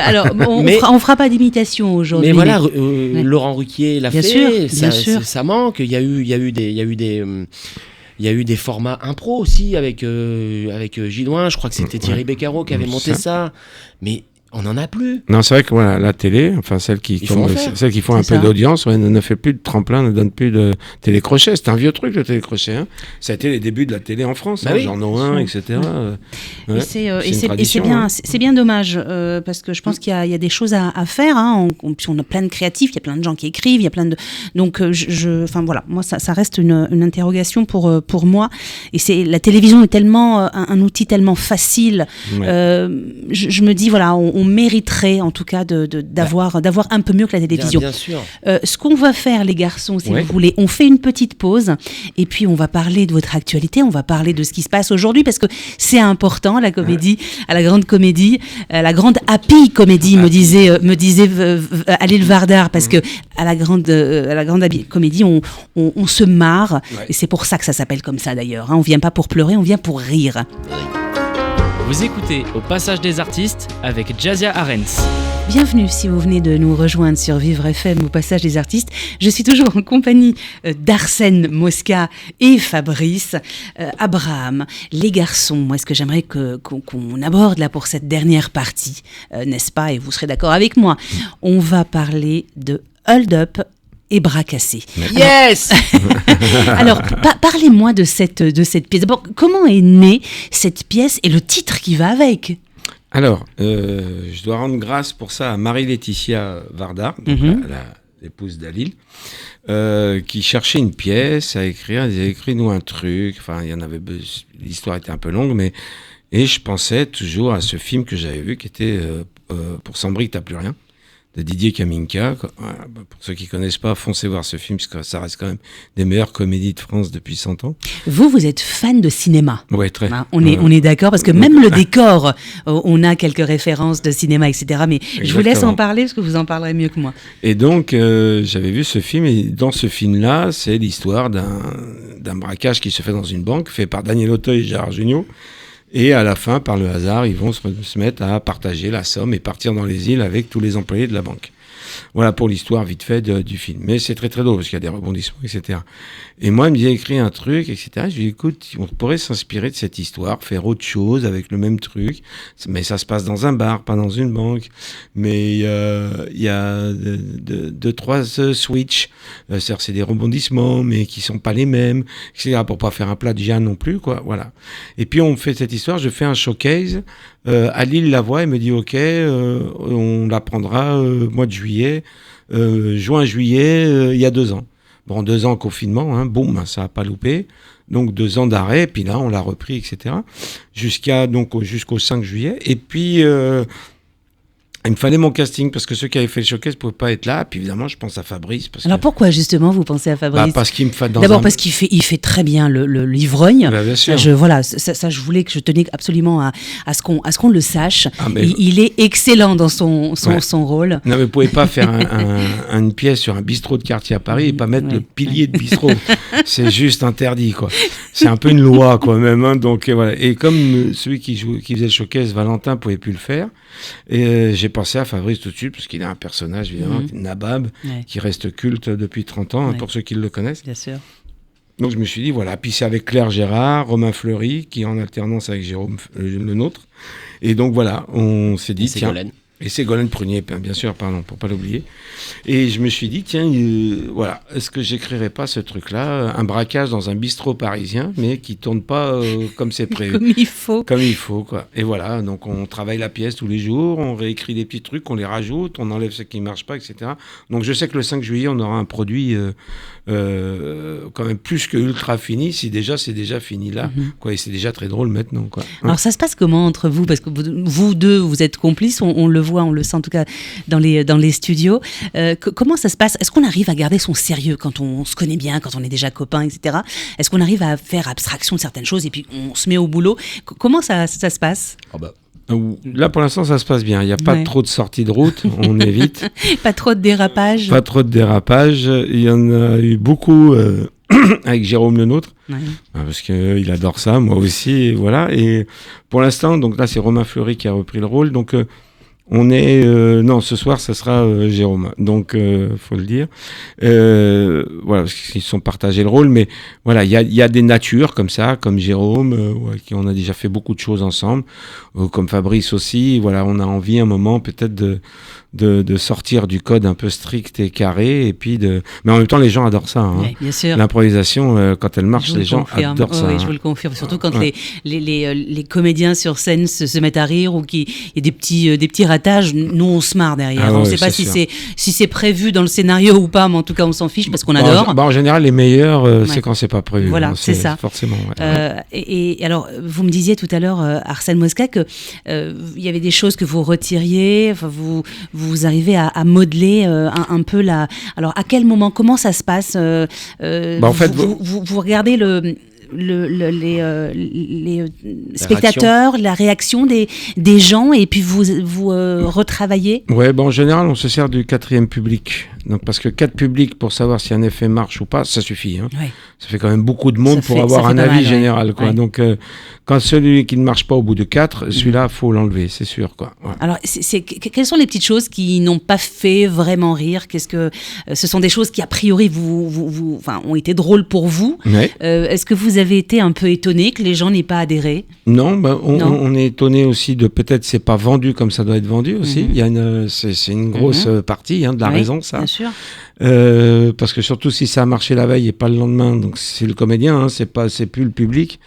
Alors, on Mais- ne fera pas d'imitation aujourd'hui. Mais voilà, Ouais. Laurent Ruquier l'a Bien fait. sûr, bien sûr. Ça manque. Il y a eu des formats impro aussi avec Gilloin. Je crois que c'était Thierry Beccaro qui avait monté ça. Mais on n'en a plus. Non, c'est vrai que voilà, la télé, enfin celles qui Il faut en faire. celles qui font un C'est peu ça. d'audience, ne fait plus de tremplin, ne donne plus de télécrochet. C'est un vieux truc le télécrochet. Hein. Ça a été les débuts de la télé en France, Bah oui. Jean Nouin, etc. Et Ouais. c'est une c'est tradition, bien, hein. c'est bien dommage parce que je pense qu'il y a des choses à faire. Hein. Puis on a plein de créatifs, il y a plein de gens qui écrivent, il y a plein de donc enfin voilà, moi ça reste une interrogation pour moi. Et c'est la télévision est tellement un outil tellement facile. Ouais. Je me dis voilà, on mériterait en tout cas d'avoir un peu mieux que la télévision. Bien sûr. Ce qu'on va faire, les garçons, si Ouais. vous voulez, on fait une petite pause et puis on va parler de votre actualité, on va parler de ce qui se passe aujourd'hui parce que c'est important, la comédie, à la grande comédie, la grande happy comédie, me disait Alil Vardar, parce que à la grande happy comédie, on se marre Ouais. et c'est pour ça que ça s'appelle comme ça d'ailleurs. Hein. On vient pas pour pleurer, on vient pour rire. Vous écoutez Au Passage des Artistes avec Jazia Arens. Bienvenue si vous venez de nous rejoindre sur Vivre FM au Passage des Artistes. Je suis toujours en compagnie d'Arsène Mosca et Fabrice. Abraham, les garçons, moi ce que j'aimerais qu'on aborde là pour cette dernière partie, n'est-ce pas, et vous serez d'accord avec moi, on va parler de Hold Up et Bras cassés. Yes. Alors, parlez-moi de cette pièce. D'abord, comment est née cette pièce et le titre qui va avec? Alors, je dois rendre grâce pour ça à Marie-Laetitia Vardar, donc l'épouse d'Alil, qui cherchait une pièce à écrire. Elle disait, écris-nous un truc. Enfin, il y en avait. L'histoire était un peu longue, mais et je pensais toujours à ce film que j'avais vu, qui était Pour Sambrique, t'as plus rien, de Didier Kaminka. Voilà, pour ceux qui connaissent pas, foncez voir ce film, parce que ça reste quand même des meilleures comédies de France depuis 100 ans. Vous êtes fan de cinéma. Ouais, très. Hein, on est d'accord, parce que même le décor, on a quelques références de cinéma, etc. Mais je vous laisse Exactement. en parler, parce que vous en parlerez mieux que moi. Et donc, j'avais vu ce film, et dans ce film-là, c'est l'histoire d'un braquage qui se fait dans une banque, fait par Daniel Auteuil et Gérard Jugnot. Et à la fin, par le hasard, ils vont se mettre à partager la somme et partir dans les îles avec tous les employés de la banque. Voilà pour l'histoire vite fait du film. Mais c'est très très drôle parce qu'il y a des rebondissements, etc. Et moi, il me dit écrit un truc, etc. Je lui dis écoute, on pourrait s'inspirer de cette histoire, faire autre chose avec le même truc, mais ça se passe dans un bar, pas dans une banque. Mais il y a deux, trois switch, c'est des rebondissements, mais qui sont pas les mêmes, etc. Pour pas faire un plat de Jeanne non plus, quoi. Voilà. Et puis on fait cette histoire, je fais un showcase. Lille la voit et me dit ok, on la prendra mois de juillet, juin-juillet, il y a 2 ans. Bon, 2 ans confinement, hein, boum, ça a pas loupé. Donc 2 ans d'arrêt, puis là on l'a repris, etc. Jusqu'au 5 juillet. Et puis il me fallait mon casting parce que ceux qui avaient fait le showcase ne pouvaient pas être là. Puis évidemment, je pense à Fabrice. Alors pourquoi justement vous pensez à Fabrice ? Parce qu'il me fait D'abord parce qu'il fait très bien l'ivrogne. Bien sûr. Ça, je voulais que je tenais absolument à ce qu'on le sache. Mais il est excellent dans son rôle. Non, mais vous pouvez pas faire une pièce sur un bistrot de quartier à Paris et pas mettre le pilier de bistrot. C'est juste interdit, quoi. C'est un peu une loi, quoi, même. Hein, donc voilà. Et comme celui qui faisait le showcase, Valentin, pouvait plus le faire. Et j'ai pensé à Fabrice tout de suite, parce qu'il a un personnage, évidemment, Nabab, qui reste culte depuis 30 ans, pour ceux qui le connaissent. Bien sûr. Donc je me suis dit, voilà. Puis c'est avec Claire Gérard, Romain Fleury, qui est en alternance avec Jérôme le nôtre. Et donc voilà, on s'est dit, tiens... Et Ségolène Prunier, bien sûr, pardon, pour pas l'oublier. Et je me suis dit, tiens, voilà, est-ce que j'écrirais pas ce truc-là, un braquage dans un bistrot parisien, mais qui tourne pas comme c'est prévu. Comme il faut, quoi. Et voilà, donc on travaille la pièce tous les jours, on réécrit des petits trucs, on les rajoute, on enlève ce qui marche pas, etc. Donc je sais que le 5 juillet, on aura un produit quand même plus que ultra fini, c'est déjà fini là, quoi. Et c'est déjà très drôle maintenant, quoi. Alors ça se passe comment entre vous ? Parce que vous deux, vous êtes complices, on le voit, on le sent en tout cas dans les studios. Comment ça se passe ? Est-ce qu'on arrive à garder son sérieux quand on se connaît bien, quand on est déjà copains, etc. Est-ce qu'on arrive à faire abstraction de certaines choses et puis on se met au boulot ? Comment ça se passe ? Là, pour l'instant, ça se passe bien. Il n'y a pas trop de sorties de route, on évite. Pas trop de dérapages. Pas trop de dérapages. Il y en a eu beaucoup avec Jérôme le nôtre, parce qu'il adore ça, moi aussi, et voilà. Et pour l'instant, donc là, c'est Romain Fleury qui a repris le rôle. Donc, on est... non, ce soir, ça sera Jérôme. Donc, faut le dire. Voilà, parce qu'ils se sont partagés le rôle. Mais voilà, il y a des natures comme ça, comme Jérôme, qui on a déjà fait beaucoup de choses ensemble, comme Fabrice aussi. Voilà, on a envie un moment peut-être de sortir du code un peu strict et carré. Et puis mais en même temps, les gens adorent ça. Hein. Oui, bien sûr. L'improvisation, quand elle marche, les gens adorent ça. Oui, je vous le confirme. Surtout quand les comédiens sur scène se mettent à rire ou qu'il y a des petits ratages, nous on se marre derrière. On ne sait pas si c'est prévu dans le scénario ou pas, mais en tout cas on s'en fiche parce qu'on adore. En général, les meilleurs, c'est quand c'est pas prévu. Voilà, c'est ça. Forcément. Et alors, vous me disiez tout à l'heure, Arsène Mosca, que il y avait des choses que vous retiriez. Enfin, vous arrivez à modeler un peu la. Alors, à quel moment, comment ça se passe en fait, vous regardez les spectateurs, la réaction des gens, et puis vous retravaillez. Ouais, en général, on se sert du 4e public. Donc, parce que 4 publics pour savoir si un effet marche ou pas, ça suffit. Hein. Ouais. Ça fait quand même beaucoup de monde pour avoir un avis général. Quoi. Ouais. Donc, quand celui qui ne marche pas au bout de 4, celui-là, il faut l'enlever, c'est sûr. Quoi. Ouais. Alors, quelles sont les petites choses qui n'ont pas fait vraiment rire ? Qu'est-ce que ce sont des choses qui, a priori, ont été drôles pour vous ? Ouais. Est-ce que vous avez été un peu étonné que les gens n'aient pas adhéré ? Non, on est étonné aussi de peut-être c'est pas vendu comme ça doit être vendu aussi. Il y a c'est une grosse partie de la raison, ça. Bien sûr. Parce que surtout si ça a marché la veille et pas le lendemain, donc c'est le comédien, c'est plus le public.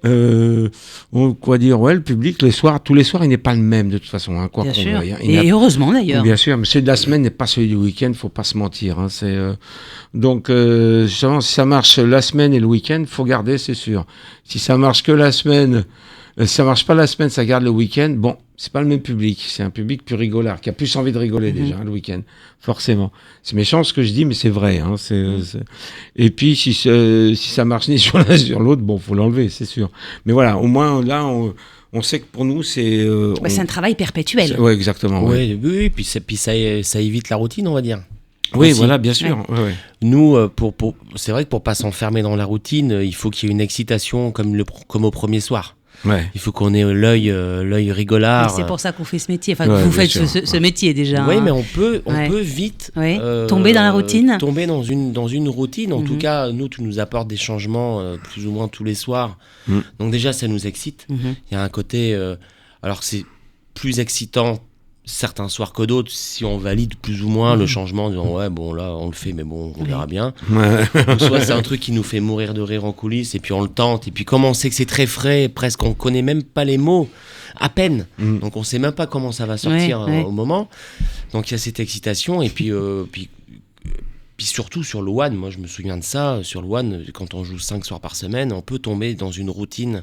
Quoi dire, le public tous les soirs il n'est pas le même de toute façon, hein, quoi bien qu'on sûr. veuille. Et heureusement d'ailleurs. Bien sûr, mais celui de la semaine n'est pas celui du week-end, faut pas se mentir. Hein, donc justement, si ça marche la semaine et le week-end, faut garder, c'est sûr. Si ça marche que la semaine, si ça marche pas la semaine, ça garde le week-end. Bon, c'est pas le même public, c'est un public plus rigolard, qui a plus envie de rigoler déjà le week-end, forcément. C'est méchant ce que je dis, mais c'est vrai. Hein, Et puis si ça marche ni sur l'un ni sur l'autre, bon, faut l'enlever, c'est sûr. Mais voilà, au moins là, on sait que pour nous, c'est... c'est un travail perpétuel. Oui, exactement. Oui, puis ça évite la routine, on va dire. Oui, aussi. Voilà, bien sûr. Ouais. Ouais. Nous, c'est vrai que pour pas s'enfermer dans la routine, il faut qu'il y ait une excitation comme au premier soir. Ouais. Il faut qu'on ait l'œil rigolard. Et c'est pour ça qu'on fait ce métier. Enfin, Ouais, vous bien faites sûr. ce métier déjà. Oui, hein. mais on peut Ouais. vite Ouais. Tomber dans la routine. Tomber dans une routine. En Mhm. tout cas, nous, tu nous apportes des changements plus ou moins tous les soirs. Mhm. Donc déjà, ça nous excite. Mhm. Il y a un côté... alors, c'est plus excitant certains soirs que d'autres si on valide plus ou moins le changement en disant ouais, bon, là, on le fait, mais bon, on verra bien. Ouais. Ou soit c'est un truc qui nous fait mourir de rire en coulisses et puis on le tente. Et puis comme on sait que c'est très frais, presque on connaît même pas les mots, à peine. Mm. Donc on sait même pas comment ça va sortir Ouais. au moment. Donc il y a cette excitation et puis surtout sur le One, moi je me souviens de ça, sur le One, quand on joue 5 soirs par semaine, on peut tomber dans une routine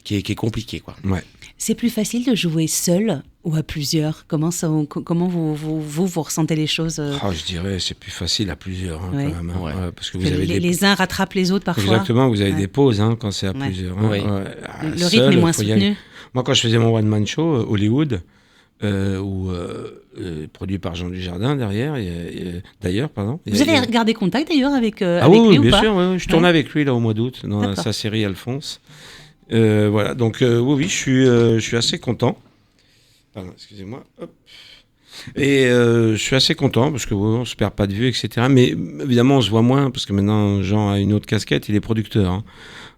qui est compliquée, quoi. Ouais. C'est plus facile de jouer seul ou à plusieurs. Comment vous ressentez les choses Je dirais c'est plus facile à plusieurs Ouais. quand même. Hein. Ouais. Ouais, parce que vous que avez les uns rattrapent les autres parfois. Exactement, vous avez Ouais. des pauses hein, quand c'est à Ouais. plusieurs. Hein. Oui. Ouais. Le Seul, rythme est moins faut y aller. soutenu. Moi, quand je faisais mon one-man show, Hollywood, produit par Jean Dujardin d'ailleurs, pardon. Vous avez gardé contact d'ailleurs avec, Ah avec oui, lui ou bien pas sûr, ouais. Je tournais avec lui là au mois d'août dans D'accord. sa série Alphonse. Voilà, donc oui, je suis assez content. Pardon, excusez-moi. Hop. Et je suis assez content parce que on se perd pas de vue, etc. Mais évidemment, on se voit moins parce que maintenant Jean a une autre casquette, il est producteur. Hein.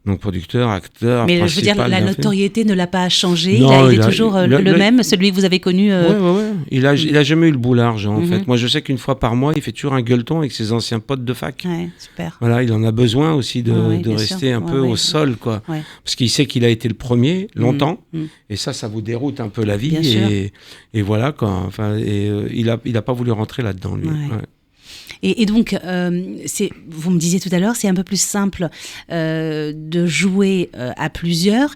Donc producteur, acteur, Mais je veux dire, principal la d'un film. notoriété ne l'a pas changé. Non, il est toujours le même, celui que vous avez connu. Ouais. Il a jamais eu le boulard, Jean, en Mhm. fait. Moi, je sais qu'une fois par mois, il fait toujours un gueuleton avec ses anciens potes de fac. Ouais, super. Voilà, il en a besoin aussi de Ouais, bien rester sûr. un peu Ouais, au ouais. sol, quoi. Ouais. Parce qu'il sait qu'il a été le premier longtemps, Mhm. et ça vous déroute un peu la vie. Bien sûr. Et voilà, quoi. Enfin, il a pas voulu rentrer là-dedans, lui. Ouais. Ouais. Et donc, vous me disiez tout à l'heure, c'est un peu plus simple de jouer à plusieurs.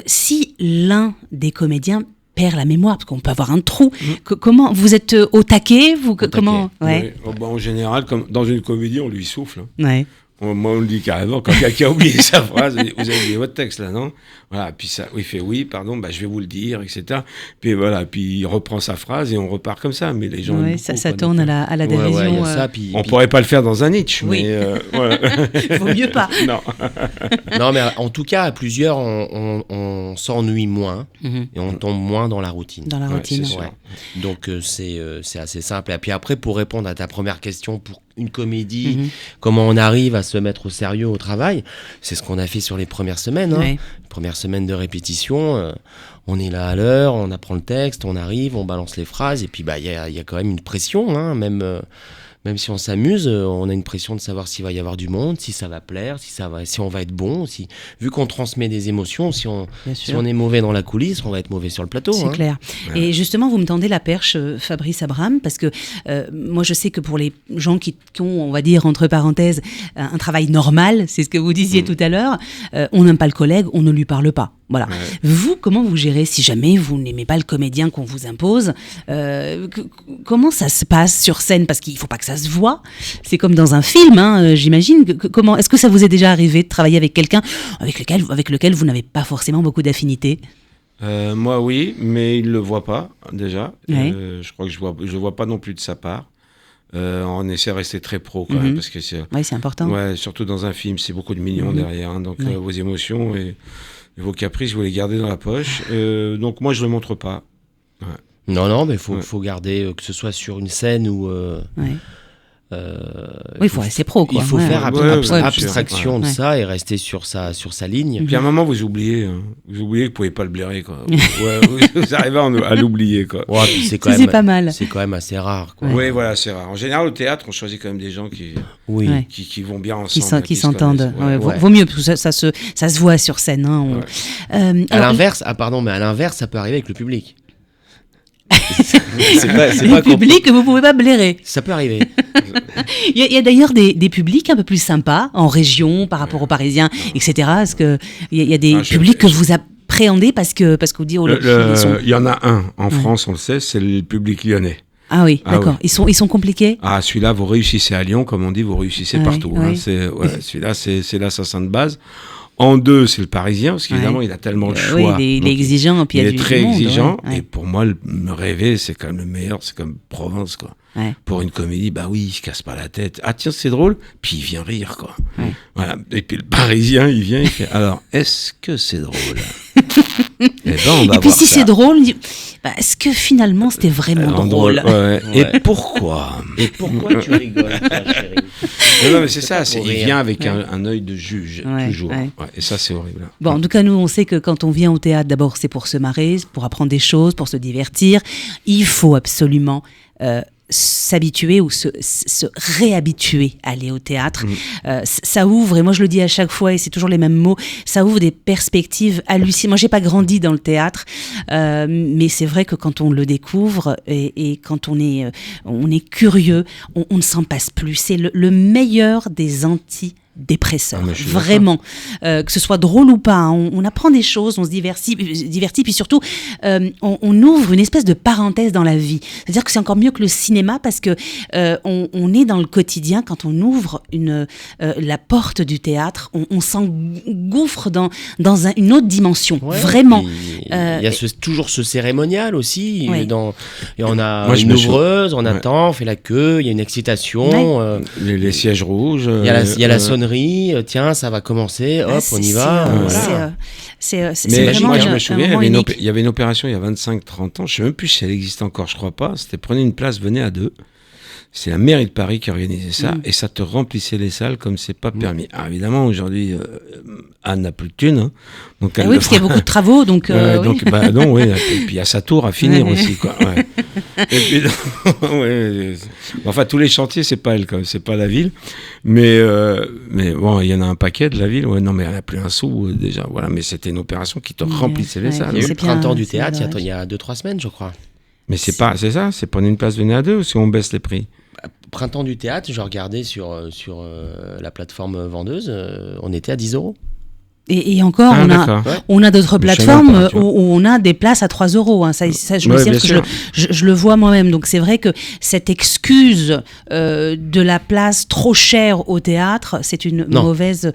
Si l'un des comédiens perd la mémoire, parce qu'on peut avoir un trou, comment vous êtes au taquet comment ouais. Ouais. Oh, bah, en général, comme dans une comédie, on lui souffle. Hein. Ouais. Moi, on le dit carrément, quand quelqu'un a oublié sa phrase, vous avez oublié votre texte là, non? Voilà, puis ça, il fait oui, pardon, je vais vous le dire, etc. Puis voilà, puis il reprend sa phrase et on repart comme ça. Mais les gens. Ouais, aiment ça beaucoup, quoi, tourne donc, à la Ouais, ouais, dérision. il y a ça, puis- on puis- pourrait pas le faire dans un niche, Oui. mais voilà. Vaut mieux pas. Non. Non, mais en tout cas, à plusieurs, on s'ennuie moins Mhm. et on tombe moins dans la routine. Dans la Ouais, routine. c'est sûr. Ouais. Donc c'est assez simple. Et puis après, pour répondre à ta première question, pour une comédie, Mhm. comment on arrive à se mettre au sérieux au travail, c'est ce qu'on a fait sur les premières semaines. Hein. Ouais. Première semaine de répétition, on est là à l'heure, on apprend le texte, on arrive, on balance les phrases, et puis il y a quand même une pression, hein, même si on s'amuse, on a une pression de savoir s'il va y avoir du monde, si ça va plaire, si on va être bon, vu qu'on transmet des émotions, si on est mauvais dans la coulisse, on va être mauvais sur le plateau. C'est hein. clair. Et justement, vous me tendez la perche, Fabrice Abraham, parce que moi, je sais que pour les gens qui ont, on va dire, entre parenthèses, un travail normal, c'est ce que vous disiez tout à l'heure, on n'aime pas le collègue, on ne lui parle pas. Voilà. Ouais. Vous, comment vous gérez si jamais vous n'aimez pas le comédien qu'on vous impose comment ça se passe sur scène? Parce qu'il ne faut pas que ça se voit. C'est comme dans un film, hein, j'imagine. Comment est-ce que ça vous est déjà arrivé de travailler avec quelqu'un avec lequel vous n'avez pas forcément beaucoup d'affinité? Moi, oui, mais il le voit pas déjà. Ouais. Je crois que je vois pas non plus de sa part. On essaie de rester très pro quand Mhm. même, parce que c'est. Oui, c'est important. Ouais, surtout dans un film, c'est beaucoup de millions Mhm. derrière. Hein, donc Ouais. vos émotions et vos caprices, vous les gardez dans la poche. Donc moi, je le montre pas. Non, mais il Ouais. faut garder, que ce soit sur une scène ou... Ouais. Oui, il faut rester pro, quoi. Il faut Ouais. faire Ouais, bien sûr. abstraction de Ouais. ça et rester sur sa ligne. Puis à un moment, vous oubliez. Hein. Vous oubliez que vous pouvez pas le blairer, quoi. Ouais, vous arrivez à l'oublier, quoi. Ouais, puis c'est quand Ça, même, c'est pas mal. C'est quand même assez rare. Quoi. Oui, voilà, c'est rare. En général, au théâtre, on choisit quand même des gens qui Oui. Ouais. vont bien ensemble. Qui se s'entendent. connaissent. Ouais, Ouais. vaut mieux, parce que ça se voit sur scène. Hein, Ouais. À alors, l'inverse, mais à l'inverse, ça peut arriver avec le public. c'est pas le public, vous pouvez pas blairer. Ça peut arriver. Il y a d'ailleurs des publics un peu plus sympas, en région, par rapport aux Parisiens, etc. Est-ce qu'il y a des Ah, publics que vous appréhendez parce que vous dites, oh, ils sont... Il y en a un en France, on le sait, c'est le public lyonnais. Ah oui, Ah d'accord. ouais. Ils sont compliqués. Ah, celui-là, vous réussissez à Lyon, comme on dit, vous réussissez Ouais, partout. ouais. Hein. Celui-là, c'est l'assassin de base. En deux, c'est le Parisien, parce qu'évidemment, Ouais. il a tellement de Oui, choix. il est Donc, exigeant, puis il il y a est du très monde, exigeant. ouais. Et pour moi, me rêver, c'est quand même le meilleur. C'est comme Provence, quoi. Ouais. Pour une comédie, bah oui, il se casse pas la tête. Ah tiens, c'est drôle. Puis il vient rire, quoi. Ouais. Voilà. Et puis le Parisien, il vient, il fait. Alors, est-ce que c'est drôle? Eh ben, on va Et puis voir si ça. c'est drôle, on dit, est-ce que finalement c'était vraiment drôle? Ouais. Ouais. Et pourquoi Et pourquoi tu rigoles, toi, chérie? Non, mais c'est ça, Pour il rire. vient avec un œil de juge, Ouais, toujours. ouais. Ouais, et ça, c'est horrible. Bon, en tout cas, nous, on sait que quand on vient au théâtre, d'abord, c'est pour se marrer, pour apprendre des choses, pour se divertir. Il faut absolument s'habituer ou se réhabituer à aller au théâtre. Ça ouvre, et moi je le dis à chaque fois, et c'est toujours les mêmes mots, ça ouvre des perspectives hallucinantes. Moi, j'ai pas grandi dans le théâtre, mais c'est vrai que quand on le découvre et quand on est curieux, on ne s'en passe plus. C'est le meilleur des antidépresseurs, Ah, mais je suis vraiment. Que ce soit drôle ou pas, hein, on apprend des choses, on se divertit, puis surtout, on ouvre une espèce de parenthèse dans la vie. C'est-à-dire que c'est encore mieux que le cinéma parce que on est dans le quotidien. Quand on ouvre la porte du théâtre, on s'engouffre dans une autre dimension, Ouais, vraiment. puis, il y a toujours ce cérémonial aussi. Ouais. Et on a Moi, je une me suis- ouvreuse, on Ouais. attend, on fait la queue, il y a une excitation. Les sièges rouges. Il y a la sonnerie, tiens, ça va commencer, hop, on y va. Voilà. C'est Mais vraiment moi, je un me souviens, moment unique. il y avait une opération il y a 25-30 ans, je ne sais même plus si elle existe encore, je crois pas. C'était prenez une place, venez à deux. C'est la mairie de Paris qui organisait ça, et ça te remplissait les salles comme c'est pas permis. Alors évidemment, aujourd'hui, Anne n'a plus de thunes, hein, donc Ah elle oui, le parce qu'il y a fera. beaucoup de travaux, donc, oui. Donc, bah non, oui. Et puis il y a sa tour à finir Ouais. aussi, quoi. Ouais. Et puis, ouais, enfin, tous les chantiers, c'est pas elle, quand même, c'est pas la ville. Mais bon, il y en a un paquet de la ville. Ouais, non, mais elle a plus un sou déjà. Voilà, mais c'était une opération qui te Ouais, remplissait les ouais. salles. Il y a eu C'est le bien, printemps du c'est théâtre dommage. il y a 2-3 semaines, je crois. Mais c'est ça, c'est prendre une place, venez à deux, ou si on baisse les prix. Printemps du théâtre, je regardais sur la plateforme vendeuse, on était à 10 €. Et encore, Ah, on a, d'accord. on a d'autres Je sais plateformes même pas, tu où, vois. où on a des places à 3 €. Hein. Ça, je le Ouais, sais bien parce que sûr. je le vois moi-même. Donc c'est vrai que cette excuse de la place trop chère au théâtre, c'est une Non. mauvaise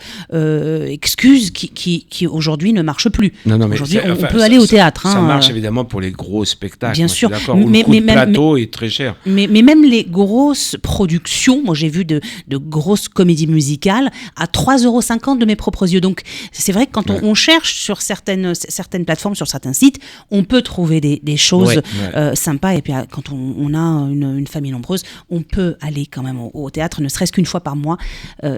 excuse qui aujourd'hui ne marche plus. Non, mais Aujourd'hui, c'est- on enfin, peut ça- aller au ça- théâtre. Ça hein. marche évidemment pour les gros spectacles. Bien moi, je suis sûr. d'accord, où Mais- le coût de mais même- plateau est très cher. Mais même les grosses productions, moi j'ai vu de grosses comédies musicales à 3,50 € de mes propres yeux. Donc c'est vrai que quand on cherche sur certaines plateformes, sur certains sites, on peut trouver des choses Ouais. sympas. Et puis quand on a une famille nombreuse, on peut aller quand même au théâtre, ne serait-ce qu'une fois par mois.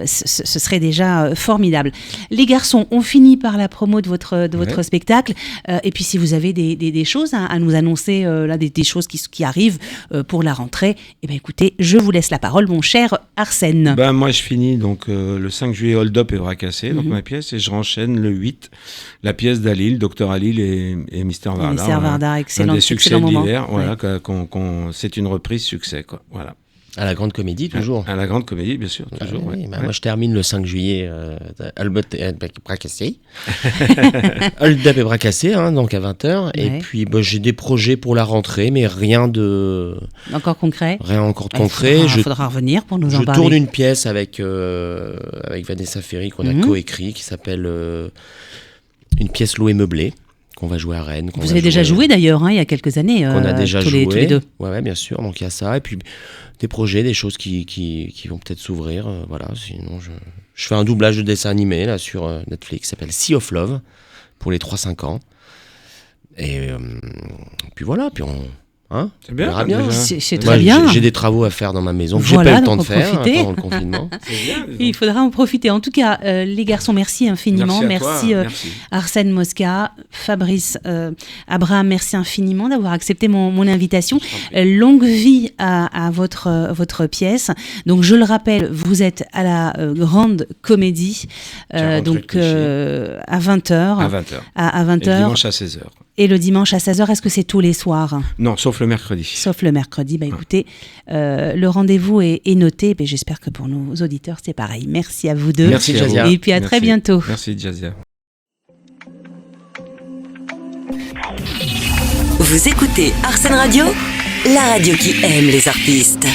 Ce serait déjà formidable. Les garçons, on finit par la promo de votre spectacle. Et puis si vous avez des choses à nous annoncer, là, des choses qui arrivent pour la rentrée, eh ben écoutez, je vous laisse la parole, mon cher Arsène. Ben, moi, je finis donc le 5 juillet, Hold Up et Bras Cassés, donc ma pièce, et je renchaîne le 8, la pièce d'Halil, Dr Halil et Mister Vardar. Mister Vardar, un excellent, des succès excellent de moment. l'hiver, voilà, Ouais. c'est une reprise succès, quoi. Voilà. À la Grande Comédie, toujours. À la Grande Comédie, bien sûr, toujours. Ah oui, ouais. bah, Ouais. moi, je termine le 5 juillet Albert et Bras Cassés. Hold Up et Bras Cassés, hein, donc à 20h. Et Ouais. puis, bah, j'ai des projets pour la rentrée, mais rien encore de concret. Il faudra revenir pour nous Je en parler. tourne une pièce avec Vanessa Ferry qu'on a coécrit, qui s'appelle une pièce louée meublée, qu'on va jouer à Rennes. Vous avez déjà joué d'ailleurs, hein, il y a quelques années, qu'on a déjà tous joué. les deux. Ouais, bien sûr. Donc il y a ça. Et puis des projets, des choses qui vont peut-être s'ouvrir. Voilà. Sinon, je fais un doublage de dessin animé là, sur Netflix, qui s'appelle Sea of Love, pour les 3-5 ans. Et puis voilà. Puis C'est bien, on verra bien. déjà. C'est Moi, très bien. J'ai des travaux à faire dans ma maison que Voilà, j'ai pas eu le temps donc de faire profitez. pendant le confinement. C'est bien, dis donc. Il faudra en profiter. En tout cas, les garçons, merci infiniment. Merci à toi, merci. Arsène Mosca, Fabrice Abraham, merci infiniment d'avoir accepté mon invitation. Longue vie à votre pièce. Donc, je le rappelle, vous êtes à la Grande Comédie, donc à 20h. À 20h. À Et 20h. dimanche à 16h. Et le dimanche à 16h, est-ce que c'est tous les soirs ? Non, sauf le mercredi. Sauf le mercredi. Bah, écoutez, le rendez-vous est noté. Mais j'espère que pour nos auditeurs, c'est pareil. Merci à vous deux. Merci, à vous. Jazia. Et puis à très Merci. bientôt. Merci, Jazia. Vous écoutez Arsène Radio, la radio qui aime les artistes.